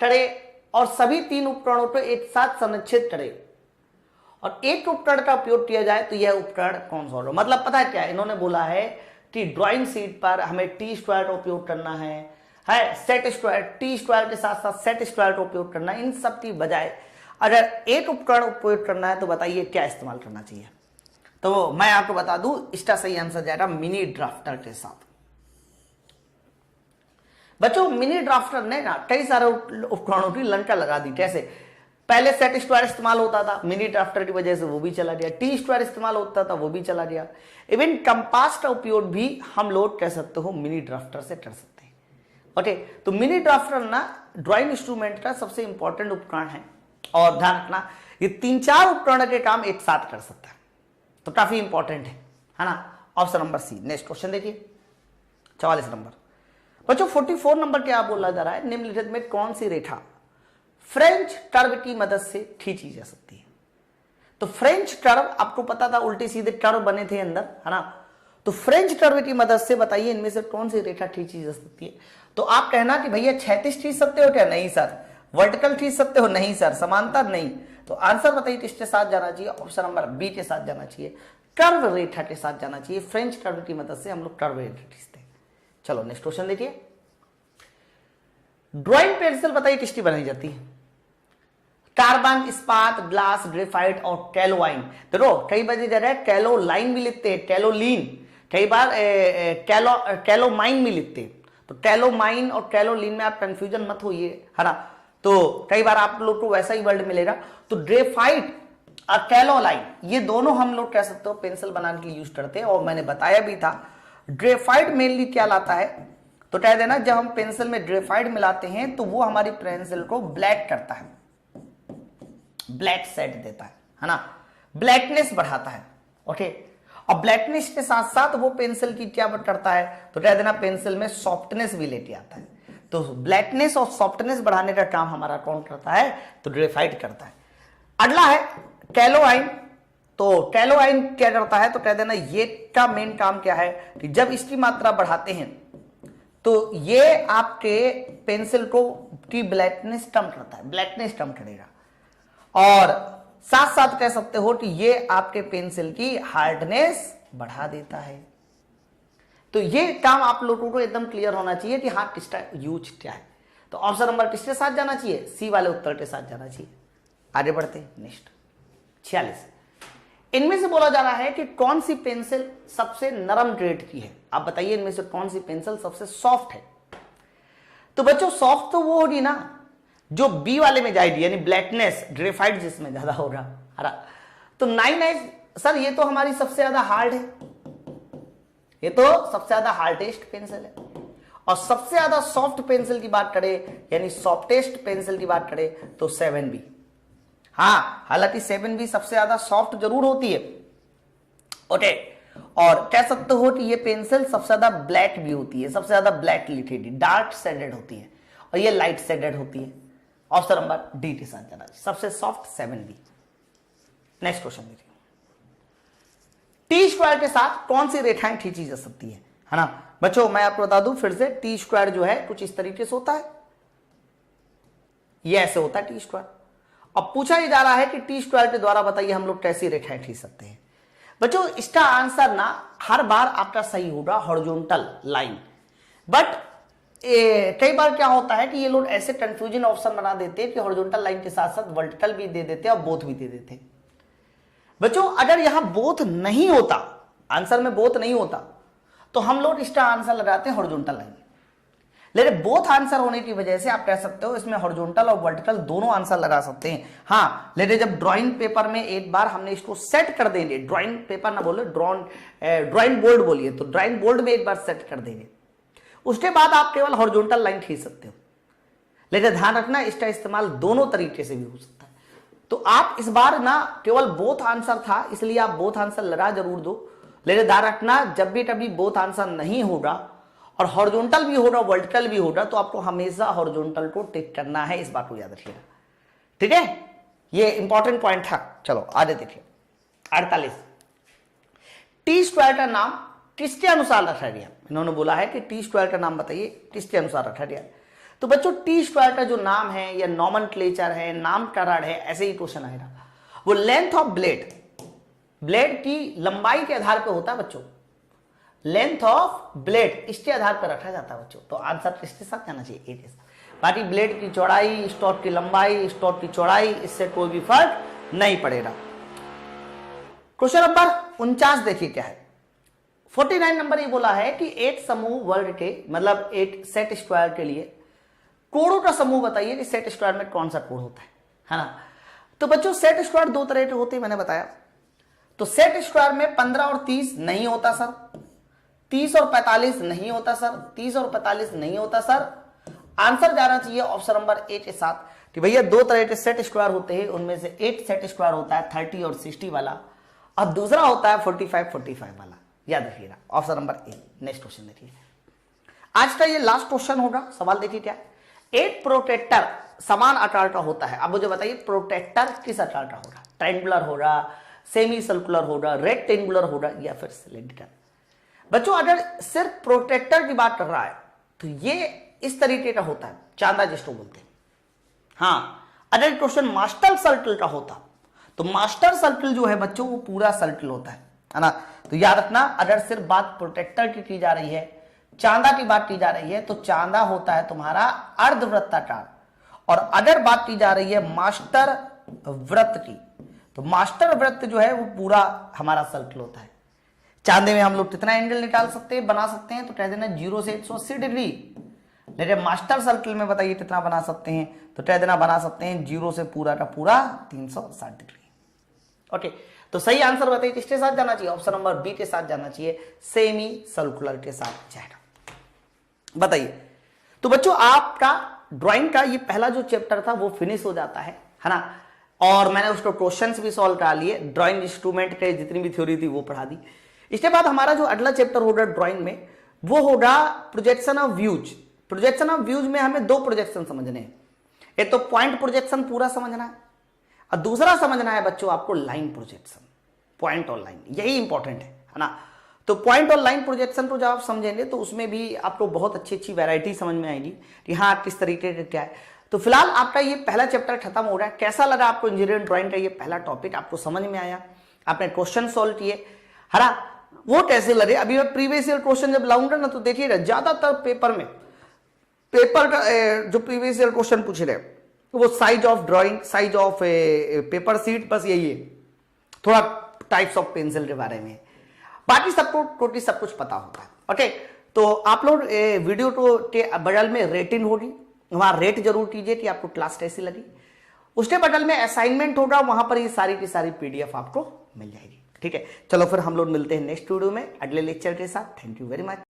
करे और सभी 3 उपकरणों को एक साथ संरक्षित करे और एक उपकरण का उपयोग किया जाए, तो यह उपकरण कौन सा होगा? मतलब पता है क्या, इन्होंने बोला है कि ड्राइंग शीट पर हमें टी स्क्वायर का उपयोग करना है सेट स्क्वायर, टी स्क्वायर के साथ साथ सेट स्क्वायर का उपयोग करना है। इन सब की बजाय अगर एक उपकरण उपयोग करना है तो बताइए क्या इस्तेमाल करना चाहिए? तो मैं आपको बता दूं, इसका सही आंसर जाएगा मिनी ड्राफ्टर के साथ। बच्चों मिनी ड्राफ्टर ने ना कई सारे उपकरणों की लंका लगा दी। कैसे? पहले सेट स्क्वायर इस्तेमाल होता था, मिनी ड्राफ्टर की वजह से वो भी चला गया। टी स्क्वायर इस्तेमाल होता था, वो भी चला गया। इवन कंपास का उपयोग भी हम लोग कह सकते हो मिनी ड्राफ्टर से कर सकते हैं। ओके, तो मिनी ड्राफ्टर ना ड्राइंग इंस्ट्रूमेंट का सबसे इंपॉर्टेंट उपकरण है और ध्यान रखना ये 3-4 उपकरण के काम एक साथ कर सकता है, तो काफी इंपॉर्टेंट है ना। Option number C. Next question देखिए, 44 नंबर। बच्चों 44 नंबर क्या बोला जा रहा है? निम्नलिखित में कौन सी रेखा फ्रेंच कर्व की मदद से खींची जा सकती है? तो फ्रेंच कर्व आपको पता था, उल्टे सीधे कर्व बने थे अंदर, है ना। तो फ्रेंच कर्व की मदद से बताइए इनमें से कौन सी रेखा खींची जा सकती है? तो आप कहना कि भैया क्षैतिज खींच सकते हो क्या? नहीं सर। वर्टिकल खींच सकते हो? नहीं सर। समांतर? नहीं। तो आंसर बताइए किसके साथ जाना चाहिए? ऑप्शन नंबर बी के साथ जाना चाहिए, कर्व रेखा के साथ जाना चाहिए। फ्रेंच कर्व की मदद से हम लोग कर्व रेखा खींचते हैं। चलो नेक्स्ट क्वेश्चन देखिए, ड्राइंग पेंसिल बताइए किसकी बनाई जाती है? कार्बन, इस्पात, ग्लास, ग्रेफाइट और कैलोवाइन। देखो कई बार जगह कैलोलाइन भी लिखते हैं, कैलोलीन, कई बार कैलोमाइन भी लिखते हैं। तो कैलोमाइन और कैलोलीन में आप कंफ्यूजन मत होइए, है ना। तो कई बार आप लोग को वैसा ही वर्ड मिलेगा। तो ग्रेफाइट और कैलोलाइन ये दोनों हम लोग कह सकते हो पेंसिल बनाने के लिए यूज करते हैं। और मैंने बताया भी था ग्रेफाइट मेनली क्या लाता है, तो कह देना जब हम पेंसिल में ग्रेफाइट मिलाते हैं तो वो हमारी पेंसिल को ब्लैक करता है, ब्लैक शेड देता है ना, ब्लैकनेस बढ़ाता है। ओके, और ब्लैकनेस के साथ साथ वो पेंसिल की क्या करता है, तो कह देना पेंसिल में सॉफ्टनेस भी लेके आता है। तो ब्लैकनेस और सॉफ्टनेस बढ़ाने का काम हमारा कौन करता है? तो ग्रेफाइट करता है। अगला है कैलोआइन। तो कैलोआइन क्या करता है? तो कह देना ये का मेन काम क्या है कि जब इसकी मात्रा बढ़ाते हैं तो ये आपके पेंसिल को की ब्लैकनेस कम करता है, ब्लैकनेस कम करेगा। और साथ साथ कह सकते हो कि ये आपके पेंसिल की हार्डनेस बढ़ा देता है। तो ये काम आप लोगों को एकदम क्लियर होना चाहिए कि हाँ किसका यूज क्या है। तो ऑप्शन नंबर किसके साथ जाना चाहिए? सी वाले उत्तर के साथ जाना चाहिए। आगे बढ़ते हैं नेक्स्ट 46। इनमें से बोला जा रहा है कि कौन सी पेंसिल सबसे नरम ग्रेड की है? आप बताइए इनमें से कौन सी पेंसिल सबसे सॉफ्ट है? तो बच्चों सॉफ्ट तो वो होगी ना जो बी वाले में जाएगी, यानी ब्लैकनेस, ग्रेफाइट जिसमें ज्यादा होगा, है। तो 9 सर ये तो हमारी सबसे ज्यादा हार्ड है, ये तो सबसे ज्यादा हार्डेस्ट पेंसिल है। और सबसे ज्यादा सॉफ्ट पेंसिल की बात करें, यानी सॉफ्टेस्ट पेंसिल की बात करें तो 7B। हाँ, हालांकि 7B सबसे ज्यादा सॉफ्ट जरूर होती है। ओके, और कह सकते हो कि ये पेंसिल सबसे ज्यादा ब्लैक भी होती है, सबसे ज्यादा ब्लैक लिखेगी, डार्क शेडेड होती है, और ये लाइट शेडेड होती है। ऑप्शन नंबर डी के साथ जाना चाहिए, सबसे सॉफ्ट 7B। नेक्स्ट क्वेश्चन देखिए, टी स्क्वायर के साथ कौन सी रेखाएं खींची जा सकती है ना। बच्चों मैं आपको बता दूं फिर से, टी स्क्वायर जो है कुछ इस तरीके से होता है, ये ऐसे होता है टी स्क्वायर। अब पूछा ही जा रहा है कि टी स्क्वायर के द्वारा बताइए हम लोग कैसी रेखाएं खींच सकते हैं। बच्चों इसका आंसर ना हर बार आपका सही होगा हॉरिजॉन्टल लाइन, बट कई बार क्या होता है कि ये लोग ऐसे कंफ्यूजन ऑप्शन बना देते हैं कि हॉरिजॉन्टल लाइन के साथ साथ वर्टिकल भी दे देते हैं और बोथ भी दे देते हैं। बच्चों अगर यहां बोथ नहीं होता, आंसर में बोथ नहीं होता, तो हम लोग इसका आंसर लगाते हैं हॉरिजॉन्टल लाइन। लेकिन बोथ आंसर होने की वजह से आप कह सकते हो इसमें हॉरिजॉन्टल और वर्टिकल दोनों आंसर लगा सकते हैं। हाँ, लेकिन जब ड्राइंग पेपर में एक बार हमने इसको सेट कर देंगे, ड्राइंग पेपर ना बोले, ड्राइंग बोर्ड बोलिए, तो ड्राइंग बोर्ड में एक बार सेट कर देंगे, उसके बाद आप केवल हॉरिजॉन्टल लाइन खींच सकते हो। लेकिन ध्यान रखना इसका इस्तेमाल दोनों तरीके से भी हो सकता है। तो आप इस बार ना केवल बोथ आंसर था इसलिए आप बोथ आंसर लगा जरूर दो, लेकिन ध्यान रखना जब भी कभी बोथ आंसर नहीं होगा और हॉरिजॉन्टल भी होगा वर्टिकल भी होगा तो आपको हमेशा हॉरिजॉन्टल को टिक करना है, इस बात को याद रखिएगा। ठीक है, ये इंपॉर्टेंट पॉइंट था। चलो आगे देखिए 48, टी स्क्वायर का नाम किसके अनुसार रखा गया? इन्होंने बोला है कि टी स्क्वायर का नाम बताइए किसके अनुसार रखा गया। तो बच्चों टी स्क्वायर का जो नाम है या नॉमेनक्लेचर है, नामकरण है, ऐसे ही क्वेश्चन आएगा। वो लेंथ ऑफ ब्लेड, ब्लेड की लंबाई के आधार पर होता है बच्चों, लेंथ ऑफ ब्लेड इसके आधार पर रखा जाता है बच्चों। तो आंसर किसके साथ जाना चाहिए? ए के साथ। बाकी ब्लेड की चौड़ाई, स्टॉक की लंबाई, स्टॉक की चौड़ाई, इससे कोई भी फर्क नहीं पड़ेगा। क्वेश्चन नंबर 49 देखिए क्या है। 49 नंबर ये बोला है कि एक समूह वर्ग के मतलब एक सेट स्क्वायर के लिए कोणों का समूह बताइए कि सेट स्क्वायर में कौन सा कोण होता है ना। तो बच्चों सेट स्क्वायर दो तरह के होते हैं, मैंने बताया। तो सेट स्क्वायर में 15 और 30 नहीं होता सर, 30 और 45 नहीं होता सर, 30 और 45 नहीं होता सर। आंसर जाना चाहिए ऑप्शन नंबर ए के साथ कि भैया दो तरह के सेट स्क्वायर होते हैं, उनमें से एक सेट स्क्वायर होता है 30 और 60 वाला और दूसरा होता है 45 वाला। याद रखिएगा option number A. Next question देखिए, आज का ये लास्ट क्वेश्चन होगा। सवाल देखिए क्या, एक प्रोटेक्टर समान आकार का होता है। अब मुझे बताइए प्रोटेक्टर किस आकार का होगा? ट्रायंगुलर होगा, सेमी सर्कुलर होगा, रेक्टेंगुलर होगा या फिर सिलेंडर? बच्चों अगर सिर्फ प्रोटेक्टर की बात कर रहा है तो ये इस तरीके का होता है, चांदा जिसको बोलते हैं। हाँ, अगर क्वेश्चन मास्टर सर्कल का होता तो मास्टर सर्कल जो है बच्चों वो पूरा सर्कल होता है ना। तो याद रखना अगर सिर्फ बात प्रोटेक्टर की जा रही है, चांदा की बात की जा रही है, तो चांदा होता है तुम्हारा अर्धवृत्ताकार, और अगर बात की जा रही है मास्टर वृत्त की तो मास्टर वृत्त जो है वो पूरा हमारा सर्कल होता है। चांदे में हम लोग कितना एंगल निकाल सकते हैं, बना सकते हैं? तो कह देना 0 से 180 डिग्री। लेकिन मास्टर सर्कल में बताइए कितना बना सकते हैं? तो कह देना बना सकते हैं 0 से पूरा का पूरा 360 डिग्री। ओके, तो सही आंसर बताइए किसके साथ जाना चाहिए? ऑप्शन नंबर बी के साथ जाना चाहिए, सेमी सर्कुलर के साथ जाएगा। बताइए। तो बच्चों आपका ड्राइंग का ये पहला जो चैप्टर था वो फिनिश हो जाता है ना, और मैंने उसको क्वेश्चंस भी सॉल्व करा लिए, ड्राइंग इंस्ट्रूमेंट के जितनी भी थ्योरी थी वो पढ़ा दी। इसके बाद हमारा जो अगला चैप्टर होगा ड्राइंग में वो होगा projection of views. Projection of views में हमें दो प्रोजेक्शन समझने हैं, एक तो पॉइंट प्रोजेक्शन पूरा समझना है और दूसरा समझना है बच्चों आपको लाइन प्रोजेक्शन, पॉइंट और लाइन, यही इंपॉर्टेंट है ना। तो पॉइंट और लाइन प्रोजेक्शन को जब आप समझेंगे तो उसमें भी आपको बहुत अच्छी अच्छी वैरायटी समझ में आएगी कि हाँ किस तरीके का क्या है। तो फिलहाल आपका ये पहला चैप्टर खत्म हो रहा है। कैसा लगा आपको इंजीनियरिंग ड्राइंग का ये पहला टॉपिक? आपको समझ में आया, आपने क्वेश्चन सॉल्व किए है ना, वो कैसे लगे? अभी मैं प्रीवियस ईयर क्वेश्चन जब लाऊंगा ना तो देखिएगा ज्यादातर पेपर में पेपर का जो प्रीवियस ईयर क्वेश्चन पूछ रहे वो size of drawing, size of paper sheet, बस यही है, थोड़ा टाइप्स ऑफ पेंसिल के बारे में, बाकी सबको टोटली सब कुछ पता होता है। ओके, तो आप लोग वीडियो को के बगल में रेटिंग होगी, वहां रेट जरूर कीजिए कि आपको क्लास कैसी लगी। उसके बगल में असाइनमेंट होगा, वहां पर ये सारी की सारी पीडीएफ आपको मिल जाएगी। ठीक है, चलो फिर हम लोग मिलते हैं नेक्स्ट वीडियो में अगले लेक्चर के साथ। Thank you very much.